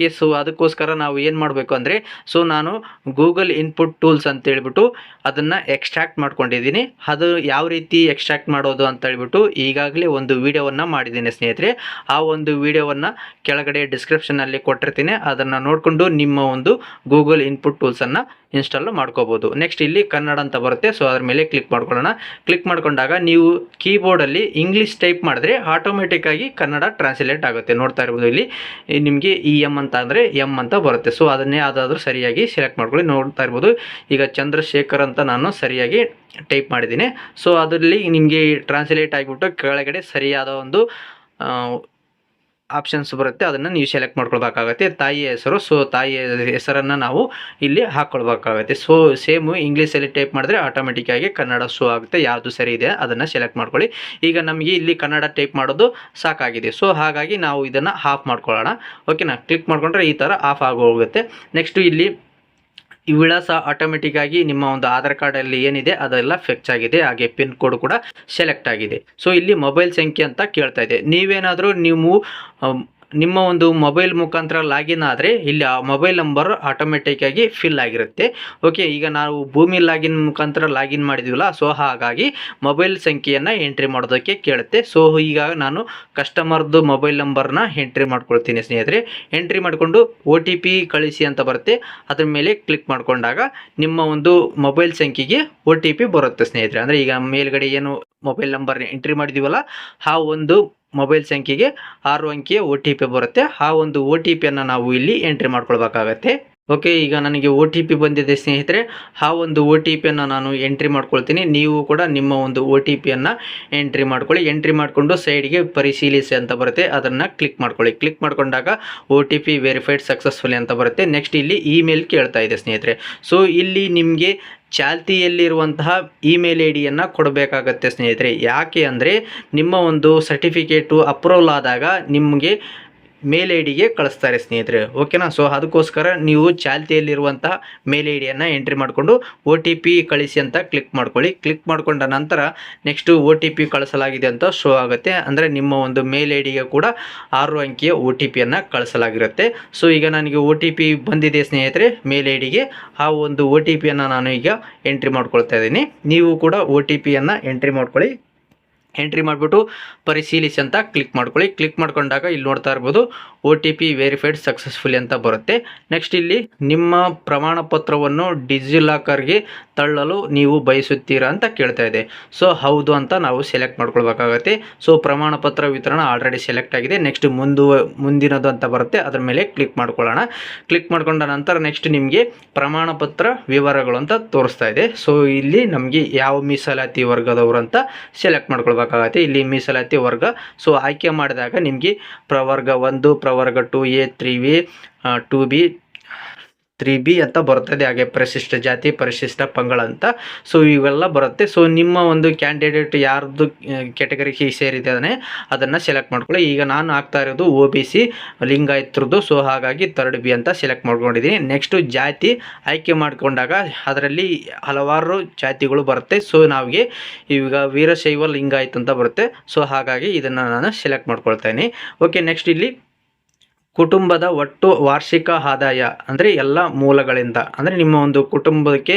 ಅದಕ್ಕೋಸ್ಕರ ನಾವು ಏನು ಮಾಡಬೇಕು ಅಂದರೆ, ಸೊ ನಾನು ಗೂಗಲ್ ಇನ್ಪುಟ್ ಟೂಲ್ಸ್ ಅಂತ ಹೇಳ್ಬಿಟ್ಟು ಅದನ್ನು ಎಕ್ಸ್ಟ್ರಾಕ್ಟ್ ಮಾಡ್ಕೊಂಡಿದ್ದೀನಿ. ಅದು ಯಾವ ರೀತಿ ಎಕ್ಸ್ಟ್ರಾಕ್ಟ್ ಮಾಡೋದು ಅಂತ ಹೇಳ್ಬಿಟ್ಟು ಈಗಾಗಲೇ ಒಂದು ವಿಡಿಯೋವನ್ನು ಮಾಡಿದ್ದೀನಿ ಸ್ನೇಹಿತರೆ. ಆ ಒಂದು ವಿಡಿಯೋವನ್ನು ಕೆಳಗಡೆ ಡಿಸ್ಕ್ರಿಪ್ಷನಲ್ಲಿ ಕೊಟ್ಟಿರ್ತೀನಿ. ಅದನ್ನು ನೋಡಿಕೊಂಡು ನಿಮ್ಮ ಒಂದು ಗೂಗಲ್ ಇನ್ಪುಟ್ ಟೂಲ್ಸನ್ನು ಇನ್ಸ್ಟಾಲ್ ಮಾಡ್ಕೋಬೋದು. ನೆಕ್ಸ್ಟ್ ಇಲ್ಲಿ ಕನ್ನಡ ಅಂತ ಬರುತ್ತೆ. ಸೊ ಅದ್ರ ಮೇಲೆ ಕ್ಲಿಕ್ ಮಾಡ್ಕೊಳ್ಳೋಣ. ಕ್ಲಿಕ್ ಮಾಡ್ಕೊಂಡಾಗ ನೀವು ಕೀಬೋರ್ಡಲ್ಲಿ ಇಂಗ್ಲೀಷ್ ಟೈಪ್ ಮಾಡಿದ್ರೆ ಆಟೋಮೆಟಿಕ್ಕಾಗಿ ಕನ್ನಡ ಟ್ರಾನ್ಸ್ಲೇಟ್ ಆಗುತ್ತೆ. ನೋಡ್ತಾ ಇರ್ಬೋದು ಇಲ್ಲಿ ನಿಮಗೆ EM ಅಂತ ಅಂದರೆ ಎಮ್ ಅಂತ ಬರುತ್ತೆ. ಸೊ ಅದನ್ನೇ ಯಾವುದಾದ್ರೂ ಸರಿಯಾಗಿ ಸೆಲೆಕ್ಟ್ ಮಾಡ್ಕೊಳ್ಳಿ. ನೋಡ್ತಾ ಇರ್ಬೋದು ಈಗ ಚಂದ್ರಶೇಖರ್ ಅಂತ ನಾನು ಸರಿಯಾಗಿ ಟೈಪ್ ಮಾಡಿದ್ದೀನಿ. ಸೊ ಅದರಲ್ಲಿ ನಿಮಗೆ ಟ್ರಾನ್ಸ್ಲೇಟ್ ಆಗಿಬಿಟ್ಟು ಕೆಳಗಡೆ ಸರಿಯಾದ ಒಂದು ಆಪ್ಷನ್ಸ್ ಬರುತ್ತೆ, ಅದನ್ನು ನೀವು ಸೆಲೆಕ್ಟ್ ಮಾಡ್ಕೊಳ್ಬೇಕಾಗತ್ತೆ. ತಾಯಿಯ ಹೆಸರು, ಸೊ ತಾಯಿಯ ಹೆಸರನ್ನು ನಾವು ಇಲ್ಲಿ ಹಾಕ್ಕೊಳ್ಬೇಕಾಗತ್ತೆ. ಸೊ ಸೇಮು ಇಂಗ್ಲೀಷಲ್ಲಿ ಟೈಪ್ ಮಾಡಿದ್ರೆ ಆಟೋಮೆಟಿಕ್ಕಾಗಿ ಕನ್ನಡ ಶೋ ಆಗುತ್ತೆ. ಯಾವುದು ಸರಿ ಇದೆ ಅದನ್ನು ಸೆಲೆಕ್ಟ್ ಮಾಡ್ಕೊಳ್ಳಿ. ಈಗ ನಮಗೆ ಇಲ್ಲಿ ಕನ್ನಡ ಟೈಪ್ ಮಾಡೋದು ಸಾಕಾಗಿದೆ. ಸೊ ಹಾಗಾಗಿ ನಾವು ಇದನ್ನು ಆಫ್ ಮಾಡ್ಕೊಳ್ಳೋಣ. ಓಕೆನಾ. ಕ್ಲಿಕ್ ಮಾಡಿಕೊಂಡ್ರೆ ಈ ಥರ ಆಫ್ ಆಗೋಗುತ್ತೆ. ನೆಕ್ಸ್ಟು ಇಲ್ಲಿ ಈ ವಿಳಾಸ ಆಟೋಮೆಟಿಕ್ಕಾಗಿ ನಿಮ್ಮ ಒಂದು ಆಧಾರ್ ಕಾರ್ಡಲ್ಲಿ ಏನಿದೆ ಅದೆಲ್ಲ ಫೆಚ್ ಆಗಿದೆ. ಹಾಗೆ ಪಿನ್ ಕೋಡ್ ಕೂಡ ಸೆಲೆಕ್ಟ್ ಆಗಿದೆ. ಸೊ ಇಲ್ಲಿ ಮೊಬೈಲ್ ಸಂಖ್ಯೆ ಅಂತ ಕೇಳ್ತಾ ಇದೆ. ನೀವೇನಾದರೂ ನಿಮ್ಮ ಒಂದು ಮೊಬೈಲ್ ಮುಖಾಂತರ ಲಾಗಿನ್ ಆದರೆ ಇಲ್ಲಿ ಆ ಮೊಬೈಲ್ ನಂಬರ್ ಆಟೋಮೆಟಿಕ್ಕಾಗಿ ಫಿಲ್ ಆಗಿರುತ್ತೆ. ಓಕೆ, ಈಗ ನಾವು ಭೂಮಿ ಲಾಗಿನ್ ಮುಖಾಂತರ ಲಾಗಿನ್ ಮಾಡಿದ್ದೀವಲ್ಲ, ಸೊ ಹಾಗಾಗಿ ಮೊಬೈಲ್ ಸಂಖ್ಯೆಯನ್ನು ಎಂಟ್ರಿ ಮಾಡೋದಕ್ಕೆ ಕೇಳುತ್ತೆ. ಸೊ ಈಗ ನಾನು ಕಸ್ಟಮರ್ದು ಮೊಬೈಲ್ ನಂಬರ್ನ ಎಂಟ್ರಿ ಮಾಡ್ಕೊಳ್ತೀನಿ ಸ್ನೇಹಿತರೆ. ಎಂಟ್ರಿ ಮಾಡಿಕೊಂಡು OTP ಕಳಿಸಿ ಅಂತ ಬರುತ್ತೆ. ಅದ್ರ ಮೇಲೆ ಕ್ಲಿಕ್ ಮಾಡಿಕೊಂಡಾಗ ನಿಮ್ಮ ಒಂದು ಮೊಬೈಲ್ ಸಂಖ್ಯೆಗೆ OTP ಬರುತ್ತೆ ಸ್ನೇಹಿತರೆ. ಅಂದರೆ ಈಗ ಮೇಲ್ಗಡೆ ಏನು ಮೊಬೈಲ್ ನಂಬರ್ ಎಂಟ್ರಿ ಮಾಡಿದ್ದೀವಲ್ಲ ಆ ಒಂದು ಮೊಬೈಲ್ ಸಂಖ್ಯೆಗೆ 6 ಅಂಕಿಯ OTP ಬರುತ್ತೆ. ಆ ಒಂದು OTPಯನ್ನು ನಾವು ಇಲ್ಲಿ ಎಂಟ್ರಿ ಮಾಡ್ಕೊಳ್ಬೇಕಾಗತ್ತೆ. ಓಕೆ, ಈಗ ನನಗೆ OTP ಬಂದಿದೆ ಸ್ನೇಹಿತರೆ. ಆ ಒಂದು OTPಯನ್ನು ನಾನು ಎಂಟ್ರಿ ಮಾಡ್ಕೊಳ್ತೀನಿ. ನೀವು ಕೂಡ ನಿಮ್ಮ ಒಂದು OTPಯನ್ನು ಎಂಟ್ರಿ ಮಾಡ್ಕೊಳ್ಳಿ. ಎಂಟ್ರಿ ಮಾಡಿಕೊಂಡು ಸೈಡ್ಗೆ ಪರಿಶೀಲಿಸಿ ಅಂತ ಬರುತ್ತೆ, ಅದನ್ನು ಕ್ಲಿಕ್ ಮಾಡ್ಕೊಳ್ಳಿ. ಕ್ಲಿಕ್ ಮಾಡಿಕೊಂಡಾಗ OTP ವೆರಿಫೈಡ್ ಸಕ್ಸಸ್ಫುಲಿ ಅಂತ ಬರುತ್ತೆ. ನೆಕ್ಸ್ಟ್ ಇಲ್ಲಿ ಇಮೇಲ್ ಕೇಳ್ತಾ ಇದೆ ಸ್ನೇಹಿತರೆ. ಸೊ ಇಲ್ಲಿ ನಿಮಗೆ ಚಾಲ್ತಿಯಲ್ಲಿರುವಂತಹ ಇಮೇಲ್ ID ಕೊಡಬೇಕಾಗತ್ತೆ ಸ್ನೇಹಿತರೆ. ಯಾಕೆ ಅಂದರೆ ನಿಮ್ಮ ಒಂದು ಸರ್ಟಿಫಿಕೇಟು ಅಪ್ರೂವಲ್ ಆದಾಗ ನಿಮಗೆ ಮೇಲ್ ಐ ಡಿಗೆ ಕಳಿಸ್ತಾರೆ ಸ್ನೇಹಿತರೆ. ಓಕೆನಾ. ಸೊ ಅದಕ್ಕೋಸ್ಕರ ನೀವು ಚಾಲ್ತಿಯಲ್ಲಿರುವಂತಹ ಮೇಲ್ ಐ ಡಿಯನ್ನು ಎಂಟ್ರಿ ಮಾಡಿಕೊಂಡು OTP ಕಳಿಸಿ ಅಂತ ಕ್ಲಿಕ್ ಮಾಡ್ಕೊಳ್ಳಿ. ಕ್ಲಿಕ್ ಮಾಡ್ಕೊಂಡ ನಂತರ ನೆಕ್ಸ್ಟ್ OTP ಕಳಿಸಲಾಗಿದೆ ಅಂತ ಶೋ ಆಗುತ್ತೆ. ಅಂದರೆ ನಿಮ್ಮ ಒಂದು ಮೇಲ್ ಐ ಡಿಗೆ ಕೂಡ 6 ಅಂಕಿಯ OTPಯನ್ನು ಕಳಿಸಲಾಗಿರುತ್ತೆ. ಸೊ ಈಗ ನನಗೆ OTP ಬಂದಿದೆ ಸ್ನೇಹಿತರೆ ಮೇಲ್ ಐ ಡಿಗೆ. ಆ ಒಂದು OTPಯನ್ನು ನಾನು ಈಗ ಎಂಟ್ರಿ ಮಾಡ್ಕೊಳ್ತಾ ಇದ್ದೀನಿ. ನೀವು ಕೂಡ OTPಯನ್ನು ಎಂಟ್ರಿ ಮಾಡ್ಕೊಳ್ಳಿ. ಎಂಟ್ರಿ ಮಾಡಿಬಿಟ್ಟು ಪರಿಶೀಲಿಸಿ ಅಂತ ಕ್ಲಿಕ್ ಮಾಡ್ಕೊಳ್ಳಿ. ಕ್ಲಿಕ್ ಮಾಡ್ಕೊಂಡಾಗ ಇಲ್ಲಿ ನೋಡ್ತಾ ಇರ್ಬೋದು OTP ವೆರಿಫೈಡ್ ಸಕ್ಸಸ್ಫುಲಿ ಅಂತ ಬರುತ್ತೆ. ನೆಕ್ಸ್ಟ್ ಇಲ್ಲಿ ನಿಮ್ಮ ಪ್ರಮಾಣ ಪತ್ರವನ್ನು ಡಿಜಿಲಾಕರ್ಗೆ ತಳ್ಳಲು ನೀವು ಬಯಸುತ್ತೀರಾ ಅಂತ ಕೇಳ್ತಾ ಇದೆ. ಸೊ ಹೌದು ಅಂತ ನಾವು ಸೆಲೆಕ್ಟ್ ಮಾಡ್ಕೊಳ್ಬೇಕಾಗತ್ತೆ. ಸೊ ಪ್ರಮಾಣ ಪತ್ರ ವಿತರಣೆ ಆಲ್ರೆಡಿ ಸೆಲೆಕ್ಟ್ ಆಗಿದೆ. ನೆಕ್ಸ್ಟ್ ಮುಂದಿನದು ಅಂತ ಬರುತ್ತೆ, ಅದ್ರ ಮೇಲೆ ಕ್ಲಿಕ್ ಮಾಡ್ಕೊಳ್ಳೋಣ. ಕ್ಲಿಕ್ ಮಾಡ್ಕೊಂಡ ನಂತರ ನೆಕ್ಸ್ಟ್ ನಿಮಗೆ ಪ್ರಮಾಣ ಪತ್ರ ವಿವರಗಳು ಅಂತ ತೋರಿಸ್ತಾ ಇದೆ. ಸೊ ಇಲ್ಲಿ ನಮಗೆ ಯಾವ ಮೀಸಲಾತಿ ವರ್ಗದವರು ಅಂತ ಸೆಲೆಕ್ಟ್ ಮಾಡ್ಕೊಳ್ಬೇಕಾಗತ್ತೆ. ಇಲ್ಲಿ ಮೀಸಲಾತಿ ವರ್ಗ. ಸೊ ಆಯ್ಕೆ ಮಾಡಿದಾಗ ನಿಮಗೆ ಪ್ರವರ್ಗ 1, ಪ್ರವರ್ಗ 2A, 3B, 2B, 3B ಅಂತ ಬರುತ್ತದೆ. ಹಾಗೆ ಪರಿಶಿಷ್ಟ ಜಾತಿ, ಪರಿಶಿಷ್ಟ ಪಂಗಡ ಅಂತ. ಸೊ ಇವೆಲ್ಲ ಬರುತ್ತೆ. ಸೊ ನಿಮ್ಮ ಒಂದು ಕ್ಯಾಂಡಿಡೇಟ್ ಯಾರ್ದು ಕ್ಯಾಟಗರಿಗೆ ಸೇರಿದ್ದಾನೆ ಅದನ್ನು ಸೆಲೆಕ್ಟ್ ಮಾಡ್ಕೊಳ್ಳಿ. ಈಗ ನಾನು ಆಗ್ತಾ ಇರೋದು OBC ಲಿಂಗಾಯತ್ರದ್ದು. ಸೊ ಹಾಗಾಗಿ 3B ಅಂತ ಸೆಲೆಕ್ಟ್ ಮಾಡ್ಕೊಂಡಿದ್ದೀನಿ. ನೆಕ್ಸ್ಟು ಜಾತಿ ಆಯ್ಕೆ ಮಾಡಿಕೊಂಡಾಗ ಅದರಲ್ಲಿ ಹಲವಾರು ಜಾತಿಗಳು ಬರುತ್ತೆ. ಸೊ ನಾವಿಗೆ ಈಗ ವೀರಶೈವ ಲಿಂಗಾಯತ್ ಅಂತ ಬರುತ್ತೆ. ಸೊ ಹಾಗಾಗಿ ಇದನ್ನು ನಾನು ಸೆಲೆಕ್ಟ್ ಮಾಡ್ಕೊಳ್ತೇನೆ. ಓಕೆ. ನೆಕ್ಸ್ಟ್ ಇಲ್ಲಿ ಕುಟುಂಬದ ಒಟ್ಟು ವಾರ್ಷಿಕ ಆದಾಯ ಅಂದರೆ ಎಲ್ಲ ಮೂಲಗಳಿಂದ, ಅಂದರೆ ನಿಮ್ಮ ಒಂದು ಕುಟುಂಬಕ್ಕೆ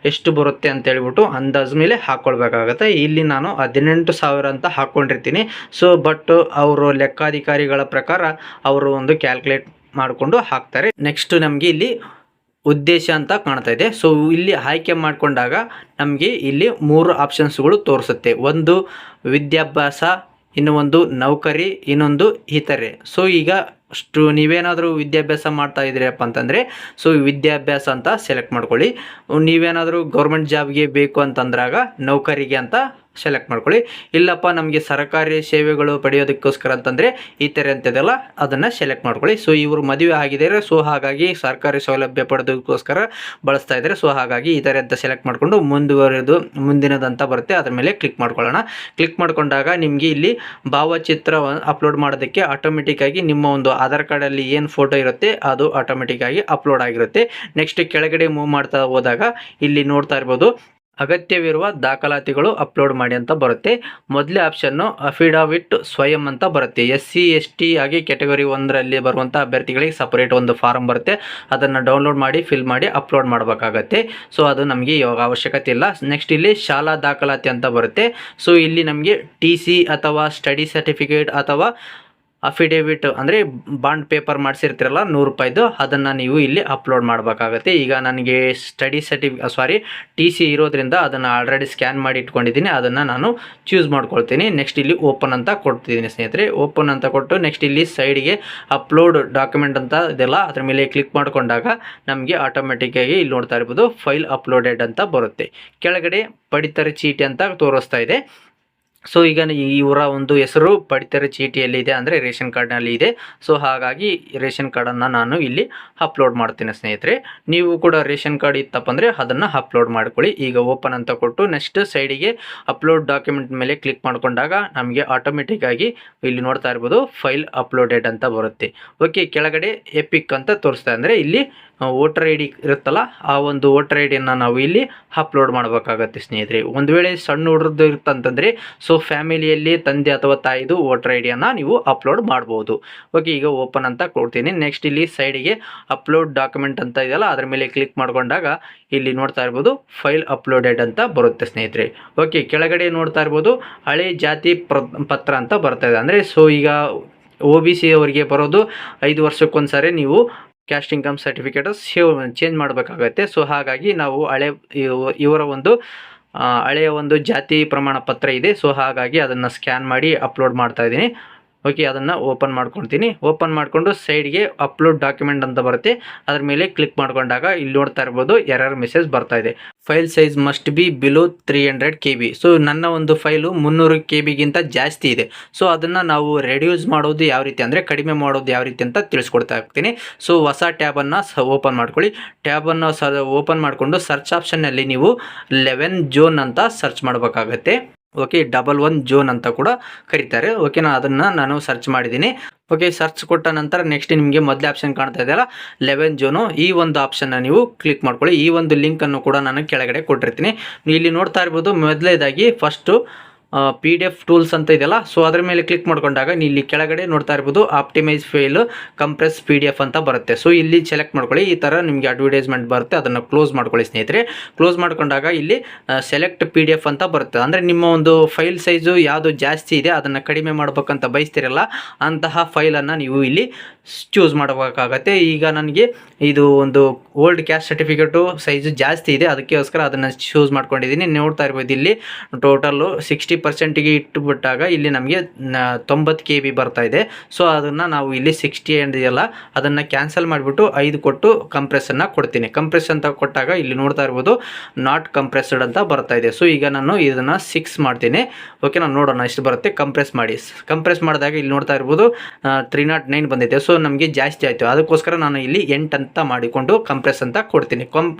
ಎಷ್ಟು ಬರುತ್ತೆ ಅಂತ ಹೇಳ್ಬಿಟ್ಟು ಅಂದಾಜು ಮೇಲೆ ಹಾಕ್ಕೊಳ್ಬೇಕಾಗತ್ತೆ. ಇಲ್ಲಿ ನಾನು 18,000 ಅಂತ ಹಾಕ್ಕೊಂಡಿರ್ತೀನಿ. ಸೊ ಬಟ್ ಅವರು ಲೆಕ್ಕಾಧಿಕಾರಿಗಳ ಪ್ರಕಾರ ಅವರು ಒಂದು ಕ್ಯಾಲ್ಕುಲೇಟ್ ಮಾಡಿಕೊಂಡು ಹಾಕ್ತಾರೆ. ನೆಕ್ಸ್ಟ್ ನಮಗೆ ಇಲ್ಲಿ ಉದ್ದೇಶ ಅಂತ ಕಾಣ್ತಾ ಇದೆ. ಸೊ ಇಲ್ಲಿ ಆಯ್ಕೆ ಮಾಡಿಕೊಂಡಾಗ ನಮಗೆ ಇಲ್ಲಿ 3 ಆಪ್ಷನ್ಸ್ಗಳು ತೋರಿಸುತ್ತೆ. ಒಂದು ವಿದ್ಯಾಭ್ಯಾಸ, ಇನ್ನು ಒಂದು ನೌಕರಿ, ಇನ್ನೊಂದು ಇತರೆ. ಸೊ ಈಗ ನೀವೇನಾದರೂ ವಿದ್ಯಾಭ್ಯಾಸ ಮಾಡ್ತಾ ಇದ್ದೀರಪ್ಪ ಅಂತಂದರೆ ಸೊ ವಿದ್ಯಾಭ್ಯಾಸ ಅಂತ ಸೆಲೆಕ್ಟ್ ಮಾಡ್ಕೊಳ್ಳಿ. ನೀವೇನಾದರೂ ಗೌರ್ಮೆಂಟ್ ಜಾಬ್ಗೆ ಬೇಕು ಅಂತಂದ್ರಾಗ ನೌಕರಿಗೆ ಅಂತ ಸೆಲೆಕ್ಟ್ ಮಾಡ್ಕೊಳ್ಳಿ. ಇಲ್ಲಪ್ಪ ನಮಗೆ ಸರ್ಕಾರಿ ಸೇವೆಗಳು ಪಡೆಯೋದಕ್ಕೋಸ್ಕರ ಅಂತಂದರೆ ಈ ಥರ ಅಂತಿದೆಲ್ಲ ಅದನ್ನು ಸೆಲೆಕ್ಟ್ ಮಾಡ್ಕೊಳ್ಳಿ. ಸೊ ಇವರು ಮದುವೆ ಆಗಿದ್ದಾರೆ. ಸೊ ಹಾಗಾಗಿ ಸರ್ಕಾರಿ ಸೌಲಭ್ಯ ಪಡೆಯೋದಕ್ಕೋಸ್ಕರ ಬಳಸ್ತಾ ಇದ್ದಾರೆ. ಸೊ ಹಾಗಾಗಿ ಈ ಥರ ಅಂತ ಸೆಲೆಕ್ಟ್ ಮಾಡಿಕೊಂಡು ಮುಂದಿನದಂತ ಬರುತ್ತೆ, ಅದ್ರ ಮೇಲೆ ಕ್ಲಿಕ್ ಮಾಡ್ಕೊಳ್ಳೋಣ. ಕ್ಲಿಕ್ ಮಾಡ್ಕೊಂಡಾಗ ನಿಮಗೆ ಇಲ್ಲಿ ಭಾವಚಿತ್ರ ಅಪ್ಲೋಡ್ ಮಾಡೋದಕ್ಕೆ ಆಟೋಮೆಟಿಕ್ಕಾಗಿ ನಿಮ್ಮ ಒಂದು ಆಧಾರ್ ಕಾರ್ಡಲ್ಲಿ ಏನು ಫೋಟೋ ಇರುತ್ತೆ ಅದು ಆಟೋಮೆಟಿಕ್ಕಾಗಿ ಅಪ್ಲೋಡ್ ಆಗಿರುತ್ತೆ. ನೆಕ್ಸ್ಟ್ ಕೆಳಗಡೆ ಮೂವ್ ಮಾಡ್ತಾ ಹೋದಾಗ ಇಲ್ಲಿ ನೋಡ್ತಾ ಇರ್ಬೋದು ಅಗತ್ಯವಿರುವ ದಾಖಲಾತಿಗಳು ಅಪ್ಲೋಡ್ ಮಾಡಿ ಅಂತ ಬರುತ್ತೆ. ಮೊದಲೇ ಆಪ್ಷನ್ನು ಅಫಿಡವಿಟ್ ಸ್ವಯಂ ಅಂತ ಬರುತ್ತೆ. SC ST ಆಗಿ ಕ್ಯಾಟಗರಿ 1ರಲ್ಲಿ ಬರುವಂಥ ಅಭ್ಯರ್ಥಿಗಳಿಗೆ ಸಪರೇಟ್ ಒಂದು ಫಾರಮ್ ಬರುತ್ತೆ. ಅದನ್ನು ಡೌನ್ಲೋಡ್ ಮಾಡಿ ಫಿಲ್ ಮಾಡಿ ಅಪ್ಲೋಡ್ ಮಾಡಬೇಕಾಗತ್ತೆ. ಸೊ ಅದು ನಮಗೆ ಇವಾಗ ಅವಶ್ಯಕತೆ ಇಲ್ಲ. ನೆಕ್ಸ್ಟ್ ಇಲ್ಲಿ ಶಾಲಾ ದಾಖಲಾತಿ ಅಂತ ಬರುತ್ತೆ. ಸೊ ಇಲ್ಲಿ ನಮಗೆ TC ಅಥವಾ ಸ್ಟಡಿ ಸರ್ಟಿಫಿಕೇಟ್ ಅಥವಾ ಅಫಿಡೇವಿಟ್ ಅಂದರೆ ಬಾಂಡ್ ಪೇಪರ್ ಮಾಡಿಸಿರ್ತೀರಲ್ಲ 100 ರೂಪಾಯಿದು, ಅದನ್ನು ನೀವು ಇಲ್ಲಿ ಅಪ್ಲೋಡ್ ಮಾಡಬೇಕಾಗತ್ತೆ. ಈಗ ನನಗೆ TC ಇರೋದ್ರಿಂದ ಅದನ್ನು ಆಲ್ರೆಡಿ ಸ್ಕ್ಯಾನ್ ಮಾಡಿ ಇಟ್ಕೊಂಡಿದ್ದೀನಿ. ಅದನ್ನು ನಾನು ಚೂಸ್ ಮಾಡ್ಕೊಳ್ತೀನಿ. ನೆಕ್ಸ್ಟ್ ಇಲ್ಲಿ ಓಪನ್ ಅಂತ ಕೊಡ್ತಿದ್ದೀನಿ ಸ್ನೇಹಿತರೆ. ಓಪನ್ ಅಂತ ಕೊಟ್ಟು ನೆಕ್ಸ್ಟ್ ಇಲ್ಲಿ ಸೈಡಿಗೆ ಅಪ್ಲೋಡ್ ಡಾಕ್ಯುಮೆಂಟ್ ಅಂತ ಇದೆಲ್ಲ ಅದ್ರ ಮೇಲೆ ಕ್ಲಿಕ್ ಮಾಡಿಕೊಂಡಾಗ ನಮಗೆ ಆಟೋಮೆಟಿಕ್ಕಾಗಿ ಇಲ್ಲಿ ನೋಡ್ತಾ ಇರ್ಬೋದು ಫೈಲ್ ಅಪ್ಲೋಡೆಡ್ ಅಂತ ಬರುತ್ತೆ. ಕೆಳಗಡೆ ಪಡಿತರ ಚೀಟಿ ಅಂತ ತೋರಿಸ್ತಾ ಇದೆ. ಸೊ ಈಗ ಇವರ ಒಂದು ಹೆಸರು ಪಡಿತರ ಚೀಟಿಯಲ್ಲಿದೆ, ಅಂದರೆ ರೇಷನ್ ಕಾರ್ಡ್ನಲ್ಲಿ ಇದೆ. ಸೊ ಹಾಗಾಗಿ ರೇಷನ್ ಕಾರ್ಡನ್ನು ನಾನು ಇಲ್ಲಿ ಅಪ್ಲೋಡ್ ಮಾಡ್ತೀನಿ ಸ್ನೇಹಿತರೆ. ನೀವು ಕೂಡ ರೇಷನ್ ಕಾರ್ಡ್ ಇತ್ತಪ್ಪ ಅಂದರೆ ಅದನ್ನು ಅಪ್ಲೋಡ್ ಮಾಡ್ಕೊಳ್ಳಿ. ಈಗ ಓಪನ್ ಅಂತ ಕೊಟ್ಟು ನೆಕ್ಸ್ಟ್ ಸೈಡಿಗೆ ಅಪ್ಲೋಡ್ ಡಾಕ್ಯುಮೆಂಟ್ ಮೇಲೆ ಕ್ಲಿಕ್ ಮಾಡಿಕೊಂಡಾಗ ನಮಗೆ ಆಟೋಮೆಟಿಕ್ಕಾಗಿ ಇಲ್ಲಿ ನೋಡ್ತಾ ಇರ್ಬೋದು ಫೈಲ್ ಅಪ್ಲೋಡೆಡ್ ಅಂತ ಬರುತ್ತೆ. ಓಕೆ. ಕೆಳಗಡೆ ಎಪಿಕ್ ಅಂತ ತೋರಿಸ್ತಾ, ಅಂದರೆ ಇಲ್ಲಿ ವೋಟರ್ ಐ ಡಿ ಇರುತ್ತಲ್ಲ ಆ ಒಂದು ವೋಟರ್ ಐ ಡಿಯನ್ನು ನಾವು ಇಲ್ಲಿ ಅಪ್ಲೋಡ್ ಮಾಡಬೇಕಾಗತ್ತೆ ಸ್ನೇಹಿತರೆ. ಒಂದು ವೇಳೆ ಸಣ್ಣ ಹುಡುಗರದ್ದು ಇರುತ್ತಂತಂದರೆ ಸೊ ಫ್ಯಾಮಿಲಿಯಲ್ಲಿ ತಂದೆ ಅಥವಾ ತಾಯಿದು ವೋಟರ್ ಐ ಡಿಯನ್ನು ನೀವು ಅಪ್ಲೋಡ್ ಮಾಡ್ಬೋದು. ಓಕೆ. ಈಗ ಓಪನ್ ಅಂತ ಕೊಡ್ತೀನಿ. ನೆಕ್ಸ್ಟ್ ಇಲ್ಲಿ ಸೈಡಿಗೆ ಅಪ್ಲೋಡ್ ಡಾಕ್ಯುಮೆಂಟ್ ಅಂತ ಇದೆಯಲ್ಲ ಅದ್ರ ಮೇಲೆ ಕ್ಲಿಕ್ ಮಾಡ್ಕೊಂಡಾಗ ಇಲ್ಲಿ ನೋಡ್ತಾ ಇರ್ಬೋದು ಫೈಲ್ ಅಪ್ಲೋಡೆಡ್ ಅಂತ ಬರುತ್ತೆ ಸ್ನೇಹಿತರೆ. ಓಕೆ. ಕೆಳಗಡೆ ನೋಡ್ತಾ ಇರ್ಬೋದು ಹಳೆ ಜಾತಿ ಪತ್ರ ಅಂತ ಬರ್ತಾ ಇದೆ. ಅಂದರೆ ಸೊ ಈಗ OBC ಅವರಿಗೆ ಬರೋದು 5 ವರ್ಷಕ್ಕೊಂದ್ಸರಿ ನೀವು ಕ್ಯಾಸ್ಟ್ ಇನ್ಕಮ್ ಸರ್ಟಿಫಿಕೇಟ್ ಚೇಂಜ್ ಮಾಡಬೇಕಾಗತ್ತೆ. ಸೊ ಹಾಗಾಗಿ ನಾವು ಇವರ ಒಂದು ಹಳೆಯ ಒಂದು ಜಾತಿ ಪ್ರಮಾಣ ಪತ್ರ ಇದೆ. ಸೊ ಹಾಗಾಗಿ ಅದನ್ನು ಸ್ಕ್ಯಾನ್ ಮಾಡಿ ಅಪ್ಲೋಡ್ ಮಾಡ್ತಾ ಇದ್ದೀನಿ. ಓಕೆ. ಅದನ್ನು ಓಪನ್ ಮಾಡ್ಕೊಳ್ತೀನಿ. ಓಪನ್ ಮಾಡಿಕೊಂಡು ಸೈಡ್ಗೆ ಅಪ್ಲೋಡ್ ಡಾಕ್ಯುಮೆಂಟ್ ಅಂತ ಬರುತ್ತೆ, ಅದ್ರ ಮೇಲೆ ಕ್ಲಿಕ್ ಮಾಡ್ಕೊಂಡಾಗ ಇಲ್ಲಿ ನೋಡ್ತಾ ಇರ್ಬೋದು ಎರರ್ ಮೆಸೇಜ್ ಬರ್ತಾ ಇದೆ. File size must be below 300 KB. So ನನ್ನ ಒಂದು ಫೈಲು 300 KBಗಿಂತ ಜಾಸ್ತಿ ಇದೆ. ಸೊ ಅದನ್ನು ನಾವು ರೆಡ್ಯೂಸ್ ಮಾಡೋದು ಯಾವ ರೀತಿ, ಅಂದರೆ ಕಡಿಮೆ ಮಾಡೋದು ಯಾವ ರೀತಿ ಅಂತ ತಿಳಿಸ್ಕೊಡ್ತಾ ಇರ್ತೀನಿ. ಸೊ ಹೊಸ ಟ್ಯಾಬನ್ನು ಓಪನ್ ಮಾಡ್ಕೊಳ್ಳಿ. ಟ್ಯಾಬನ್ನು ಓಪನ್ ಮಾಡಿಕೊಂಡು ಸರ್ಚ್ ಆಪ್ಷನ್ನಲ್ಲಿ ನೀವು 11 ಜೋನ್ ಅಂತ ಸರ್ಚ್ ಮಾಡಬೇಕಾಗತ್ತೆ. ಓಕೆ 11 ಜೋನ್ ಅಂತ ಕೂಡ ಕರೀತಾರೆ. ಓಕೆನಾ, ಅದನ್ನು ನಾನು ಸರ್ಚ್ ಮಾಡಿದ್ದೀನಿ. ಓಕೆ, ಸರ್ಚ್ ಕೊಟ್ಟ ನಂತರ ನೆಕ್ಸ್ಟ್ ನಿಮಗೆ ಮೊದಲೇ ಆಪ್ಷನ್ ಕಾಣ್ತಾ ಇದೆಯಲ್ಲ 11 ಜೋನು, ಈ ಒಂದು ಆಪ್ಷನ್ನ ನೀವು ಕ್ಲಿಕ್ ಮಾಡ್ಕೊಳ್ಳಿ. ಈ ಒಂದು ಲಿಂಕನ್ನು ಕೂಡ ನಾನು ಕೆಳಗಡೆ ಕೊಟ್ಟಿರ್ತೀನಿ. ನೀವು ಇಲ್ಲಿ ನೋಡ್ತಾ ಇರ್ಬೋದು. ಮೊದಲೇದಾಗಿ ಫಸ್ಟು PDF ಟೂಲ್ಸ್ ಅಂತ ಇದೆಯಲ್ಲ, ಸೊ ಅದ್ರ ಮೇಲೆ ಕ್ಲಿಕ್ ಮಾಡ್ಕೊಂಡಾಗ ಇಲ್ಲಿ ಕೆಳಗಡೆ ನೋಡ್ತಾ ಇರ್ಬೋದು ಆಪ್ಟಿಮೈಸ್ ಫೈಲ್ ಕಂಪ್ರೆಸ್ PDF ಅಂತ ಬರುತ್ತೆ. ಸೊ ಇಲ್ಲಿ ಸೆಲೆಕ್ಟ್ ಮಾಡ್ಕೊಳ್ಳಿ. ಈ ಥರ ನಿಮಗೆ ಅಡ್ವರ್ಟೈಸ್ಮೆಂಟ್ ಬರುತ್ತೆ, ಅದನ್ನು ಕ್ಲೋಸ್ ಮಾಡ್ಕೊಳ್ಳಿ ಸ್ನೇಹಿತರೆ. ಕ್ಲೋಸ್ ಮಾಡ್ಕೊಂಡಾಗ ಇಲ್ಲಿ ಸೆಲೆಕ್ಟ್ PDF ಅಂತ ಬರುತ್ತೆ. ಅಂದರೆ ನಿಮ್ಮ ಒಂದು ಫೈಲ್ ಸೈಜು ಯಾವುದು ಜಾಸ್ತಿ ಇದೆ ಅದನ್ನು ಕಡಿಮೆ ಮಾಡ್ಬೇಕಂತ ಬಯಸ್ತಿರಲ್ಲ, ಅಂತಹ ಫೈಲನ್ನು ನೀವು ಇಲ್ಲಿ ಚೂಸ್ ಮಾಡಬೇಕಾಗತ್ತೆ. ಈಗ ನನಗೆ ಇದು ಒಂದು ಓಲ್ಡ್ ಕ್ಯಾಸ್ಟ್ ಸರ್ಟಿಫಿಕೇಟು ಸೈಜು ಜಾಸ್ತಿ ಇದೆ, ಅದಕ್ಕೋಸ್ಕರ ಅದನ್ನು ಚೂಸ್ ಮಾಡ್ಕೊಂಡಿದ್ದೀನಿ. ನೋಡ್ತಾ ಇರ್ಬೋದು ಇಲ್ಲಿ ಟೋಟಲ್ಲು 60%ಗೆ ಇಟ್ಟುಬಿಟ್ಟಾಗ ಇಲ್ಲಿ ನಮಗೆ 90 KB ಬರ್ತಾ ಇದೆ. ಸೊ ಅದನ್ನು ನಾವು ಇಲ್ಲಿ 60 ಇದೆಯಲ್ಲ ಅದನ್ನು ಕ್ಯಾನ್ಸಲ್ ಮಾಡಿಬಿಟ್ಟು 5 ಕೊಟ್ಟು ಕಂಪ್ರೆಸ್ಸನ್ನು ಕೊಡ್ತೀನಿ. ಕಂಪ್ರೆಸ್ ಅಂತ ಕೊಟ್ಟಾಗ ಇಲ್ಲಿ ನೋಡ್ತಾ ಇರ್ಬೋದು ನಾಟ್ ಕಂಪ್ರೆಸ್ಡ್ ಅಂತ ಬರ್ತಾ ಇದೆ. ಸೊ ಈಗ ನಾನು ಇದನ್ನು 6 ಮಾಡ್ತೀನಿ. ಓಕೆ, ನಾನು ನೋಡೋಣ ಎಷ್ಟು ಬರುತ್ತೆ. ಕಂಪ್ರೆಸ್ ಮಾಡಿ. ಕಂಪ್ರೆಸ್ ಮಾಡಿದಾಗ ಇಲ್ಲಿ ನೋಡ್ತಾ ಇರ್ಬೋದು 309 ಬಂದಿದೆ. ಸೊ ನಮಗೆ ಜಾಸ್ತಿ ಆಯಿತು, ಅದಕ್ಕೋಸ್ಕರ ನಾನು ಇಲ್ಲಿ 8 ಅಂತ ಮಾಡಿಕೊಂಡು ಕಂಪ್ರೆಸ್ ಅಂತ ಕೊಡ್ತೀನಿ.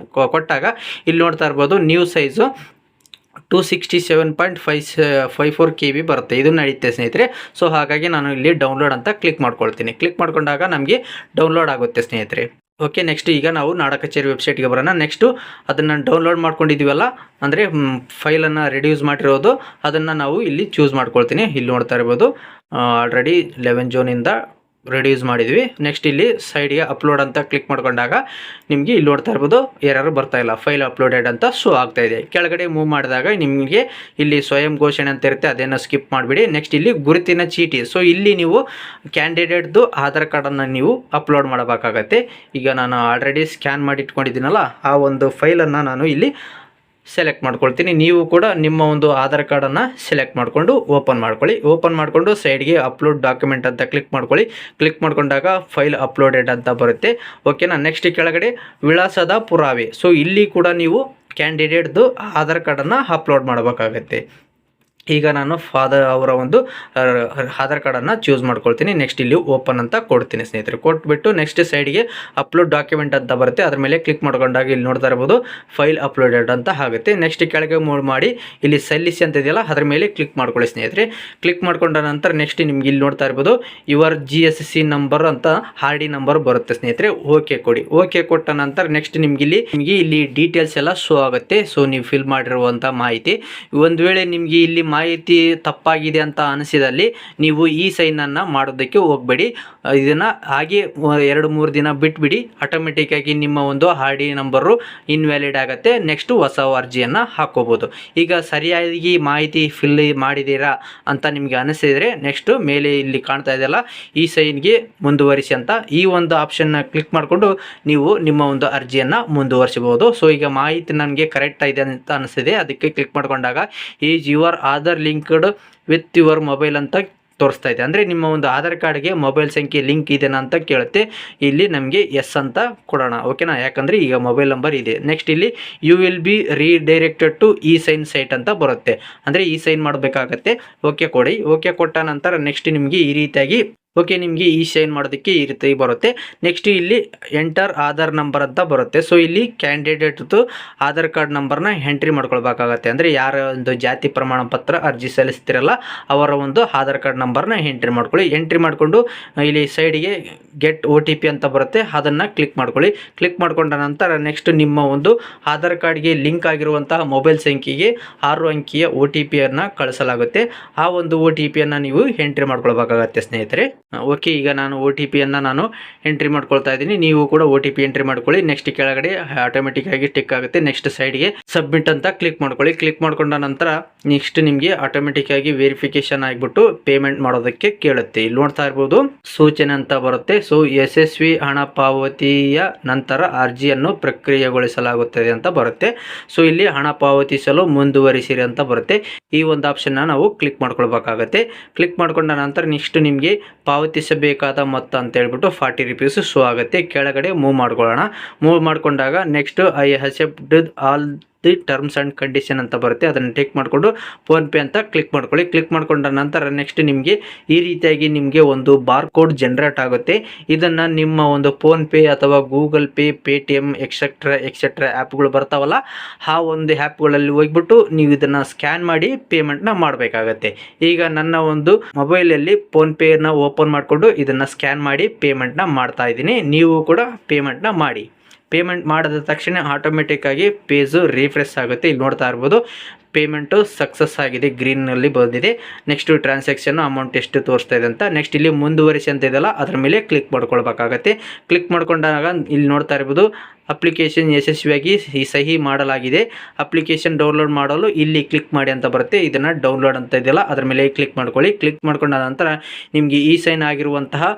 ಕೊಟ್ಟಾಗ ಇಲ್ಲಿ ನೋಡ್ತಾ ಇರ್ಬೋದು ನ್ಯೂ ಸೈಜು 267.54 KB ಬರುತ್ತೆ. ಇದು ನಡೆಯುತ್ತೆ ಸ್ನೇಹಿತರೆ. ಸೊ ಹಾಗಾಗಿ ನಾನು ಇಲ್ಲಿ ಡೌನ್ಲೋಡ್ ಅಂತ ಕ್ಲಿಕ್ ಮಾಡ್ಕೊಳ್ತೀನಿ. ಕ್ಲಿಕ್ ಮಾಡ್ಕೊಂಡಾಗ ನಮಗೆ ಡೌನ್ಲೋಡ್ ಆಗುತ್ತೆ ಸ್ನೇಹಿತರೆ. ಓಕೆ, ನೆಕ್ಸ್ಟ್ ಈಗ ನಾವು ನಾಡ ಕಚೇರಿ ವೆಬ್ಸೈಟ್ಗೆ ಬರೋಣ. ನೆಕ್ಸ್ಟು ಅದನ್ನು ಡೌನ್ಲೋಡ್ ಮಾಡ್ಕೊಂಡಿದ್ದೀವಲ್ಲ, ಅಂದರೆ ಫೈಲನ್ನು ರೆಡ್ಯೂಸ್ ಮಾಡಿರೋದು, ಅದನ್ನು ನಾವು ಇಲ್ಲಿ ಚೂಸ್ ಮಾಡ್ಕೊಳ್ತೀನಿ. ಇಲ್ಲಿ ನೋಡ್ತಾ ಇರ್ಬೋದು ಆಲ್ರೆಡಿ 11 ಜೋನಿಂದ ರೆಡ್ಯೂಸ್ ಮಾಡಿದ್ವಿ. ನೆಕ್ಸ್ಟ್ ಇಲ್ಲಿ ಸೈಡ್ಗೆ ಅಪ್ಲೋಡ್ ಅಂತ ಕ್ಲಿಕ್ ಮಾಡ್ಕೊಂಡಾಗ ನಿಮಗೆ ಇಲ್ಲಿ ನೋಡ್ತಾ ಇರ್ಬೋದು ಎರರ್ ಬರ್ತಾ ಇಲ್ಲ, ಫೈಲ್ ಅಪ್ಲೋಡೆಡ್ ಅಂತ ಶೋ ಆಗ್ತಾ ಇದೆ. ಕೆಳಗಡೆ ಮೂವ್ ಮಾಡಿದಾಗ ನಿಮಗೆ ಇಲ್ಲಿ ಸ್ವಯಂ ಘೋಷಣೆ ಅಂತ ಇರುತ್ತೆ, ಅದನ್ನು ಸ್ಕಿಪ್ ಮಾಡಿಬಿಡಿ. ನೆಕ್ಸ್ಟ್ ಇಲ್ಲಿ ಗುರುತಿನ ಚೀಟಿ. ಸೊ ಇಲ್ಲಿ ನೀವು ಕ್ಯಾಂಡಿಡೇಟ್ದು ಆಧಾರ್ ಕಾರ್ಡನ್ನು ನೀವು ಅಪ್ಲೋಡ್ ಮಾಡಬೇಕಾಗತ್ತೆ. ಈಗ ನಾನು ಆಲ್ರೆಡಿ ಸ್ಕ್ಯಾನ್ ಮಾಡಿ ಇಟ್ಕೊಂಡಿದ್ದೀನಲ್ಲ, ಆ ಒಂದು ಫೈಲನ್ನು ನಾನು ಇಲ್ಲಿ ಸೆಲೆಕ್ಟ್ ಮಾಡ್ಕೊಳ್ತೀನಿ. ನೀವು ಕೂಡ ನಿಮ್ಮ ಒಂದು ಆಧಾರ್ ಕಾರ್ಡನ್ನು ಸೆಲೆಕ್ಟ್ ಮಾಡಿಕೊಂಡು ಓಪನ್ ಮಾಡ್ಕೊಳ್ಳಿ. ಓಪನ್ ಮಾಡಿಕೊಂಡು ಸೈಡ್ಗೆ ಅಪ್ಲೋಡ್ ಡಾಕ್ಯುಮೆಂಟ್ ಅಂತ ಕ್ಲಿಕ್ ಮಾಡ್ಕೊಳ್ಳಿ. ಕ್ಲಿಕ್ ಮಾಡ್ಕೊಂಡಾಗ ಫೈಲ್ ಅಪ್ಲೋಡೆಡ್ ಅಂತ ಬರುತ್ತೆ. ಓಕೆನಾ, ನೆಕ್ಸ್ಟ್ ಕೆಳಗಡೆ ವಿಳಾಸದ ಪುರಾವೆ. ಸೊ ಇಲ್ಲಿ ಕೂಡ ನೀವು ಕ್ಯಾಂಡಿಡೇಟ್ದು ಆಧಾರ್ ಕಾರ್ಡನ್ನು ಅಪ್ಲೋಡ್ ಮಾಡಬೇಕಾಗತ್ತೆ. ಈಗ ನಾನು ಫಾದರ್ ಅವರ ಒಂದು ಆಧಾರ್ ಕಾರ್ಡನ್ನು ಚೂಸ್ ಮಾಡ್ಕೊಳ್ತೀನಿ. ನೆಕ್ಸ್ಟ್ ಇಲ್ಲಿ ಓಪನ್ ಅಂತ ಕೊಡ್ತೀನಿ ಸ್ನೇಹಿತರೆ. ಕೊಟ್ಬಿಟ್ಟು ನೆಕ್ಸ್ಟ್ ಸೈಡ್ಗೆ ಅಪ್ಲೋಡ್ ಡಾಕ್ಯುಮೆಂಟ್ ಅಂತ ಬರುತ್ತೆ, ಅದ್ರ ಮೇಲೆ ಕ್ಲಿಕ್ ಮಾಡ್ಕೊಂಡಾಗ ಇಲ್ಲಿ ನೋಡ್ತಾ ಇರ್ಬೋದು ಫೈಲ್ ಅಪ್ಲೋಡೆಡ್ ಅಂತ ಆಗುತ್ತೆ. ನೆಕ್ಸ್ಟ್ ಕೆಳಗೆ ಮೂವ್ ಮಾಡಿ ಇಲ್ಲಿ ಸಲ್ಲಿಸಿ ಅಂತ ಇದೆಯಲ್ಲ ಅದ್ರ ಮೇಲೆ ಕ್ಲಿಕ್ ಮಾಡ್ಕೊಳ್ಳಿ ಸ್ನೇಹಿತರೆ. ಕ್ಲಿಕ್ ಮಾಡ್ಕೊಂಡ ನಂತರ ನೆಕ್ಸ್ಟ್ ನಿಮ್ಗೆ ಇಲ್ಲಿ ನೋಡ್ತಾ ಇರ್ಬೋದು ಯುವರ್ GSC ನಂಬರ್ ಅಂತ RD ನಂಬರ್ ಬರುತ್ತೆ ಸ್ನೇಹಿತರೆ. ಓಕೆ ಕೊಡಿ. ಓಕೆ ಕೊಟ್ಟ ನಂತರ ನೆಕ್ಸ್ಟ್ ನಿಮ್ಗೆ ಇಲ್ಲಿ ಡೀಟೇಲ್ಸ್ ಎಲ್ಲ ಶೋ ಆಗುತ್ತೆ. ಸೊ ನೀವು ಫಿಲ್ ಮಾಡಿರುವಂಥ ಮಾಹಿತಿ. ಒಂದು ವೇಳೆ ನಿಮಗೆ ಇಲ್ಲಿ ಮಾಹಿತಿ ತಪ್ಪಾಗಿದೆ ಅಂತ ಅನಿಸಿದಲ್ಲಿ ನೀವು ಈ ಸೈನನ್ನು ಮಾಡೋದಕ್ಕೆ ಹೋಗಬೇಡಿ. ಇದನ್ನು ಹಾಗೆ 2-3 ದಿನ ಬಿಟ್ಬಿಡಿ, ಆಟೋಮೆಟಿಕ್ಕಾಗಿ ನಿಮ್ಮ ಒಂದು RD ನಂಬರು ಇನ್ವ್ಯಾಲಿಡ್ ಆಗುತ್ತೆ. ನೆಕ್ಸ್ಟು ಹೊಸ ಅರ್ಜಿಯನ್ನು ಹಾಕೋಬೋದು. ಈಗ ಸರಿಯಾಗಿ ಮಾಹಿತಿ ಫಿಲ್ ಮಾಡಿದ್ದೀರಾ ಅಂತ ನಿಮಗೆ ಅನಿಸಿದರೆ ನೆಕ್ಸ್ಟು ಮೇಲೆ ಇಲ್ಲಿ ಕಾಣ್ತಾ ಇದೆಯಲ್ಲ ಈ ಸೈನ್ಗೆ ಮುಂದುವರಿಸಿ ಅಂತ ಈ ಒಂದು ಆಪ್ಷನ್ನ ಕ್ಲಿಕ್ ಮಾಡಿಕೊಂಡು ನೀವು ನಿಮ್ಮ ಒಂದು ಅರ್ಜಿಯನ್ನು ಮುಂದುವರಿಸಬಹುದು. ಸೊ ಈಗ ಮಾಹಿತಿ ನನಗೆ ಕರೆಕ್ಟ್ ಇದೆ ಅಂತ ಅನಿಸಿದೆ, ಅದಕ್ಕೆ ಕ್ಲಿಕ್ ಮಾಡ್ಕೊಂಡಾಗ is your Aadhaar linked with your mobile ಅಂತ ತೋರಿಸ್ತಾ ಇದೆ. ಅಂದರೆ ನಿಮ್ಮ ಒಂದು ಆಧಾರ್ ಕಾರ್ಡ್ಗೆ ಮೊಬೈಲ್ ಸಂಖ್ಯೆ ಲಿಂಕ್ ಇದೆನಾ ಅಂತ ಕೇಳುತ್ತೆ. ಇಲ್ಲಿ ನಮಗೆ ಎಸ್ ಅಂತ ಕೊಡೋಣ. ಓಕೆನಾ, ಯಾಕಂದರೆ ಈಗ ಮೊಬೈಲ್ ನಂಬರ್ ಇದೆ. ನೆಕ್ಸ್ಟ್ ಇಲ್ಲಿ you will be redirected to e sign site ಅಂತ ಬರುತ್ತೆ, ಅಂದರೆ ಇ ಸೈನ್ ಮಾಡಬೇಕಾಗತ್ತೆ. ಓಕೆ ಕೊಡಿ. ಓಕೆ ಕೊಟ್ಟ ನಂತರ ನೆಕ್ಸ್ಟ್ ನಿಮಗೆ ಈ ರೀತಿಯಾಗಿ ನಿಮಗೆ ಈ ಸೈನ್ ಮಾಡೋದಕ್ಕೆ ಈ ರೀತಿ ಬರುತ್ತೆ. ನೆಕ್ಸ್ಟ್ ಇಲ್ಲಿ ಎಂಟರ್ ಆಧಾರ್ ನಂಬರ್ ಅಂತ ಬರುತ್ತೆ. ಸೊ ಇಲ್ಲಿ ಕ್ಯಾಂಡಿಡೇಟ್ದು ಆಧಾರ್ ಕಾರ್ಡ್ ನಂಬರ್ನ ಎಂಟ್ರಿ ಮಾಡ್ಕೊಳ್ಬೇಕಾಗತ್ತೆ. ಅಂದರೆ ಯಾರ ಒಂದು ಜಾತಿ ಪ್ರಮಾಣ ಪತ್ರ ಅರ್ಜಿ ಸಲ್ಲಿಸ್ತಿರಲ್ಲ ಅವರ ಒಂದು ಆಧಾರ್ ಕಾರ್ಡ್ ನಂಬರ್ನ ಎಂಟ್ರಿ ಮಾಡ್ಕೊಳ್ಳಿ. ಎಂಟ್ರಿ ಮಾಡಿಕೊಂಡು ಇಲ್ಲಿ ಸೈಡಿಗೆ ಗೆಟ್ OTP ಅಂತ ಬರುತ್ತೆ, ಅದನ್ನು ಕ್ಲಿಕ್ ಮಾಡ್ಕೊಳ್ಳಿ. ಕ್ಲಿಕ್ ಮಾಡ್ಕೊಂಡ ನಂತರ ನೆಕ್ಸ್ಟ್ ನಿಮ್ಮ ಒಂದು ಆಧಾರ್ ಕಾರ್ಡ್ಗೆ ಲಿಂಕ್ ಆಗಿರುವಂತಹ ಮೊಬೈಲ್ ಸಂಖ್ಯೆಗೆ 6 ಅಂಕಿಯ OTPಯನ್ನು ಕಳಿಸಲಾಗುತ್ತೆ. ಆ ಒಂದು OTPಯನ್ನು ನೀವು ಎಂಟ್ರಿ ಮಾಡ್ಕೊಳ್ಬೇಕಾಗತ್ತೆ ಸ್ನೇಹಿತರೆ. ಓಕೆ, ಈಗ ನಾನು OTPಯನ್ನು ನಾನು ಎಂಟ್ರಿ ಮಾಡ್ಕೊಳ್ತಾ ಇದ್ದೀನಿ. ನೀವು ಕೂಡ OTP ಎಂಟ್ರಿ ಮಾಡ್ಕೊಳ್ಳಿ. ನೆಕ್ಸ್ಟ್ ಕೆಳಗಡೆ ಆಟೋಮೆಟಿಕ್ ಆಗಿ ಟಿಕ್ ಆಗುತ್ತೆ. ನೆಕ್ಸ್ಟ್ ಸೈಡ್ಗೆ ಸಬ್ಮಿಟ್ ಅಂತ ಕ್ಲಿಕ್ ಮಾಡ್ಕೊಳ್ಳಿ. ಕ್ಲಿಕ್ ಮಾಡ್ಕೊಂಡ ನಂತರ ನೆಕ್ಸ್ಟ್ ನಿಮಗೆ ಆಟೋಮೆಟಿಕ್ ಆಗಿ ವೆರಿಫಿಕೇಶನ್ ಆಗಿಬಿಟ್ಟು ಪೇಮೆಂಟ್ ಮಾಡೋದಕ್ಕೆ ಕೇಳುತ್ತೆ. ಇಲ್ಲಿ ನೋಡ್ತಾ ಇರ್ಬೋದು ಸೂಚನೆ ಅಂತ ಬರುತ್ತೆ. ಸೊ ಯಶಸ್ವಿ ಹಣ ಪಾವತಿಯ ನಂತರ ಅರ್ಜಿಯನ್ನು ಪ್ರಕ್ರಿಯೆಗೊಳಿಸಲಾಗುತ್ತದೆ ಅಂತ ಬರುತ್ತೆ. ಸೊ ಇಲ್ಲಿ ಹಣ ಪಾವತಿಸಲು ಮುಂದುವರಿಸಿರಿ ಅಂತ ಬರುತ್ತೆ. ಈ ಒಂದು ಆಪ್ಷನ್ನ ನಾವು ಕ್ಲಿಕ್ ಮಾಡ್ಕೊಳ್ಬೇಕಾಗತ್ತೆ. ಕ್ಲಿಕ್ ಮಾಡ್ಕೊಂಡ ನಂತರ ನೆಕ್ಸ್ಟ್ ನಿಮಗೆ ಪಾವತಿಸಬೇಕಾದ ಮೊತ್ತ ಅಂತ ಹೇಳ್ಬಿಟ್ಟು 40 ರೂಪೀಸ್ ಶೋ ಆಗುತ್ತೆ. ಕೆಳಗಡೆ ಮೂವ್ ಮಾಡ್ಕೊಳ್ಳೋಣ. ಮೂವ್ ಮಾಡ್ಕೊಂಡಾಗ next I accepted all the terms and condition ಅಂತ ಬರುತ್ತೆ, ಅದನ್ನು ಟಿಕ್ ಮಾಡಿಕೊಂಡು ಫೋನ್ಪೇ ಅಂತ ಕ್ಲಿಕ್ ಮಾಡ್ಕೊಳ್ಳಿ. ಕ್ಲಿಕ್ ಮಾಡ್ಕೊಂಡ ನಂತರ ನೆಕ್ಸ್ಟ್ ನಿಮಗೆ ಈ ರೀತಿಯಾಗಿ ನಿಮಗೆ ಒಂದು ಬಾರ್ ಕೋಡ್ ಜನರೇಟ್ ಆಗುತ್ತೆ. ಇದನ್ನು ನಿಮ್ಮ ಒಂದು ಫೋನ್ಪೇ ಅಥವಾ ಗೂಗಲ್ ಪೇ, ಪೇಟಿಎಮ್ ಎಕ್ಸೆಟ್ರಾ ಆ್ಯಪ್ಗಳು ಬರ್ತಾವಲ್ಲ, ಆ ಒಂದು ಆ್ಯಪ್ಗಳಲ್ಲಿ ಹೋಗ್ಬಿಟ್ಟು ನೀವು ಇದನ್ನು ಸ್ಕ್ಯಾನ್ ಮಾಡಿ ಪೇಮೆಂಟ್ನ ಮಾಡಬೇಕಾಗತ್ತೆ. ಈಗ ನನ್ನ ಒಂದು ಮೊಬೈಲಲ್ಲಿ ಫೋನ್ಪೇನ ಓಪನ್ ಮಾಡಿಕೊಂಡು ಇದನ್ನು ಸ್ಕ್ಯಾನ್ ಮಾಡಿ ಪೇಮೆಂಟ್ನ ಮಾಡ್ತಾ ಇದ್ದೀನಿ. ನೀವು ಕೂಡ ಪೇಮೆಂಟ್ನ ಮಾಡಿ. ಪೇಮೆಂಟ್ ಮಾಡಿದ ತಕ್ಷಣ ಆಟೋಮೆಟಿಕ್ಕಾಗಿ ಪೇಜು ರಿಫ್ರೆಶ್ ಆಗುತ್ತೆ. ಇಲ್ಲಿ ನೋಡ್ತಾ ಇರ್ಬೋದು ಪೇಮೆಂಟು ಸಕ್ಸಸ್ ಆಗಿದೆ, ಗ್ರೀನ್ನಲ್ಲಿ ಬಂದಿದೆ. ನೆಕ್ಸ್ಟು ಟ್ರಾನ್ಸಾಕ್ಷನ್ನು ಅಮೌಂಟ್ ಎಷ್ಟು ತೋರಿಸ್ತಾ ಇದೆ ಅಂತ. ನೆಕ್ಸ್ಟ್ ಇಲ್ಲಿ ಮುಂದುವರಿಸಿ ಅಂತ ಇದೆಯಲ್ಲ, ಅದರ ಮೇಲೆ ಕ್ಲಿಕ್ ಮಾಡ್ಕೊಳ್ಬೇಕಾಗತ್ತೆ. ಕ್ಲಿಕ್ ಮಾಡ್ಕೊಂಡಾಗ ಇಲ್ಲಿ ನೋಡ್ತಾ ಇರ್ಬೋದು ಅಪ್ಲಿಕೇಶನ್ ಯಶಸ್ವಿಯಾಗಿ ಸಹಿ ಮಾಡಲಾಗಿದೆ. ಅಪ್ಲಿಕೇಶನ್ ಡೌನ್ಲೋಡ್ ಮಾಡಲು ಇಲ್ಲಿ ಕ್ಲಿಕ್ ಮಾಡಿ ಅಂತ ಬರುತ್ತೆ. ಇದನ್ನು ಡೌನ್ಲೋಡ್ ಅಂತ ಇದೆಯಲ್ಲ, ಅದರ ಮೇಲೆ ಕ್ಲಿಕ್ ಮಾಡ್ಕೊಳ್ಳಿ. ಕ್ಲಿಕ್ ಮಾಡ್ಕೊಂಡ ನಂತರ ನಿಮಗೆ ಈ ಸೈನ್ ಆಗಿರುವಂತಹ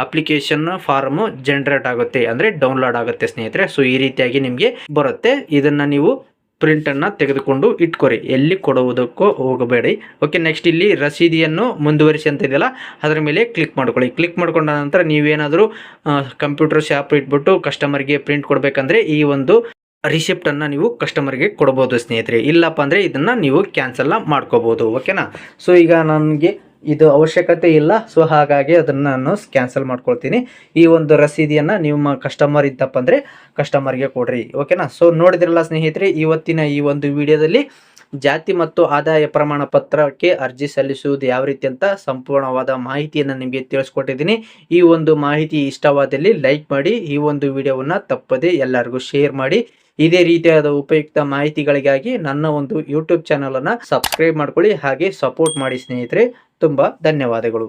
ಅಪ್ಲಿಕೇಶನ್ ಫಾರ್ಮು ಜನರೇಟ್ ಆಗುತ್ತೆ, ಅಂದರೆ ಡೌನ್ಲೋಡ್ ಆಗುತ್ತೆ ಸ್ನೇಹಿತರೆ. ಸೊ ಈ ರೀತಿಯಾಗಿ ನಿಮಗೆ ಬರುತ್ತೆ. ಇದನ್ನು ನೀವು ಪ್ರಿಂಟನ್ನು ತೆಗೆದುಕೊಂಡು ಇಟ್ಕೊರಿ, ಎಲ್ಲಿ ಕೊಡುವುದಕ್ಕೂ ಹೋಗಬೇಡಿ. ಓಕೆ, ನೆಕ್ಸ್ಟ್ ಇಲ್ಲಿ ರಸೀದಿಯನ್ನು ಮುಂದುವರಿಸಿ ಅಂತ ಇದೆಯಲ್ಲ, ಅದರ ಮೇಲೆ ಕ್ಲಿಕ್ ಮಾಡ್ಕೊಳ್ಳಿ. ಕ್ಲಿಕ್ ಮಾಡ್ಕೊಂಡ ನಂತರ ನೀವೇನಾದರೂ ಕಂಪ್ಯೂಟರ್ ಶಾಪ್ ಇಟ್ಬಿಟ್ಟು ಕಸ್ಟಮರ್ಗೆ ಪ್ರಿಂಟ್ ಕೊಡಬೇಕಂದ್ರೆ ಈ ಒಂದು ರಿಸಿಪ್ಟನ್ನು ನೀವು ಕಸ್ಟಮರ್ಗೆ ಕೊಡ್ಬೋದು ಸ್ನೇಹಿತರೆ. ಇಲ್ಲಪ್ಪ ಅಂದರೆ ಇದನ್ನು ನೀವು ಕ್ಯಾನ್ಸಲ್ ಮಾಡ್ಕೋಬೋದು. ಓಕೆನಾ. ಸೊ ಈಗ ನನಗೆ ಇದು ಅವಶ್ಯಕತೆ ಇಲ್ಲ, ಸೊ ಹಾಗಾಗಿ ಅದನ್ನು ನಾನು ಕ್ಯಾನ್ಸಲ್ ಮಾಡ್ಕೊಳ್ತೀನಿ. ಈ ಒಂದು ರಸೀದಿಯನ್ನು ನಿಮ್ಮ ಕಸ್ಟಮರ್ ಇದ್ದಪ್ಪ ಅಂದರೆ ಕಸ್ಟಮರ್ಗೆ ಕೊಡ್ರಿ. ಓಕೆನಾ. ಸೊ ನೋಡಿದ್ರಲ್ಲ ಸ್ನೇಹಿತರೆ, ಇವತ್ತಿನ ಈ ಒಂದು ವಿಡಿಯೋದಲ್ಲಿ ಜಾತಿ ಮತ್ತು ಆದಾಯ ಪ್ರಮಾಣ ಪತ್ರಕ್ಕೆ ಅರ್ಜಿ ಸಲ್ಲಿಸುವುದು ಯಾವ ರೀತಿ ಅಂತ ಸಂಪೂರ್ಣವಾದ ಮಾಹಿತಿಯನ್ನು ನಿಮಗೆ ತಿಳಿಸ್ಕೊಟ್ಟಿದ್ದೀನಿ. ಈ ಒಂದು ಮಾಹಿತಿ ಇಷ್ಟವಾದಲ್ಲಿ ಲೈಕ್ ಮಾಡಿ, ಈ ಒಂದು ವಿಡಿಯೋವನ್ನು ತಪ್ಪದೆ ಎಲ್ಲರಿಗೂ ಶೇರ್ ಮಾಡಿ. ಇದೇ ರೀತಿಯಾದ ಉಪಯುಕ್ತ ಮಾಹಿತಿಗಳಿಗಾಗಿ ನನ್ನ ಒಂದು ಯೂಟ್ಯೂಬ್ ಚಾನಲನ್ನು ಸಬ್ಸ್ಕ್ರೈಬ್ ಮಾಡ್ಕೊಳ್ಳಿ, ಹಾಗೆ ಸಪೋರ್ಟ್ ಮಾಡಿ ಸ್ನೇಹಿತರೆ. ತುಂಬ ಧನ್ಯವಾದಗಳು.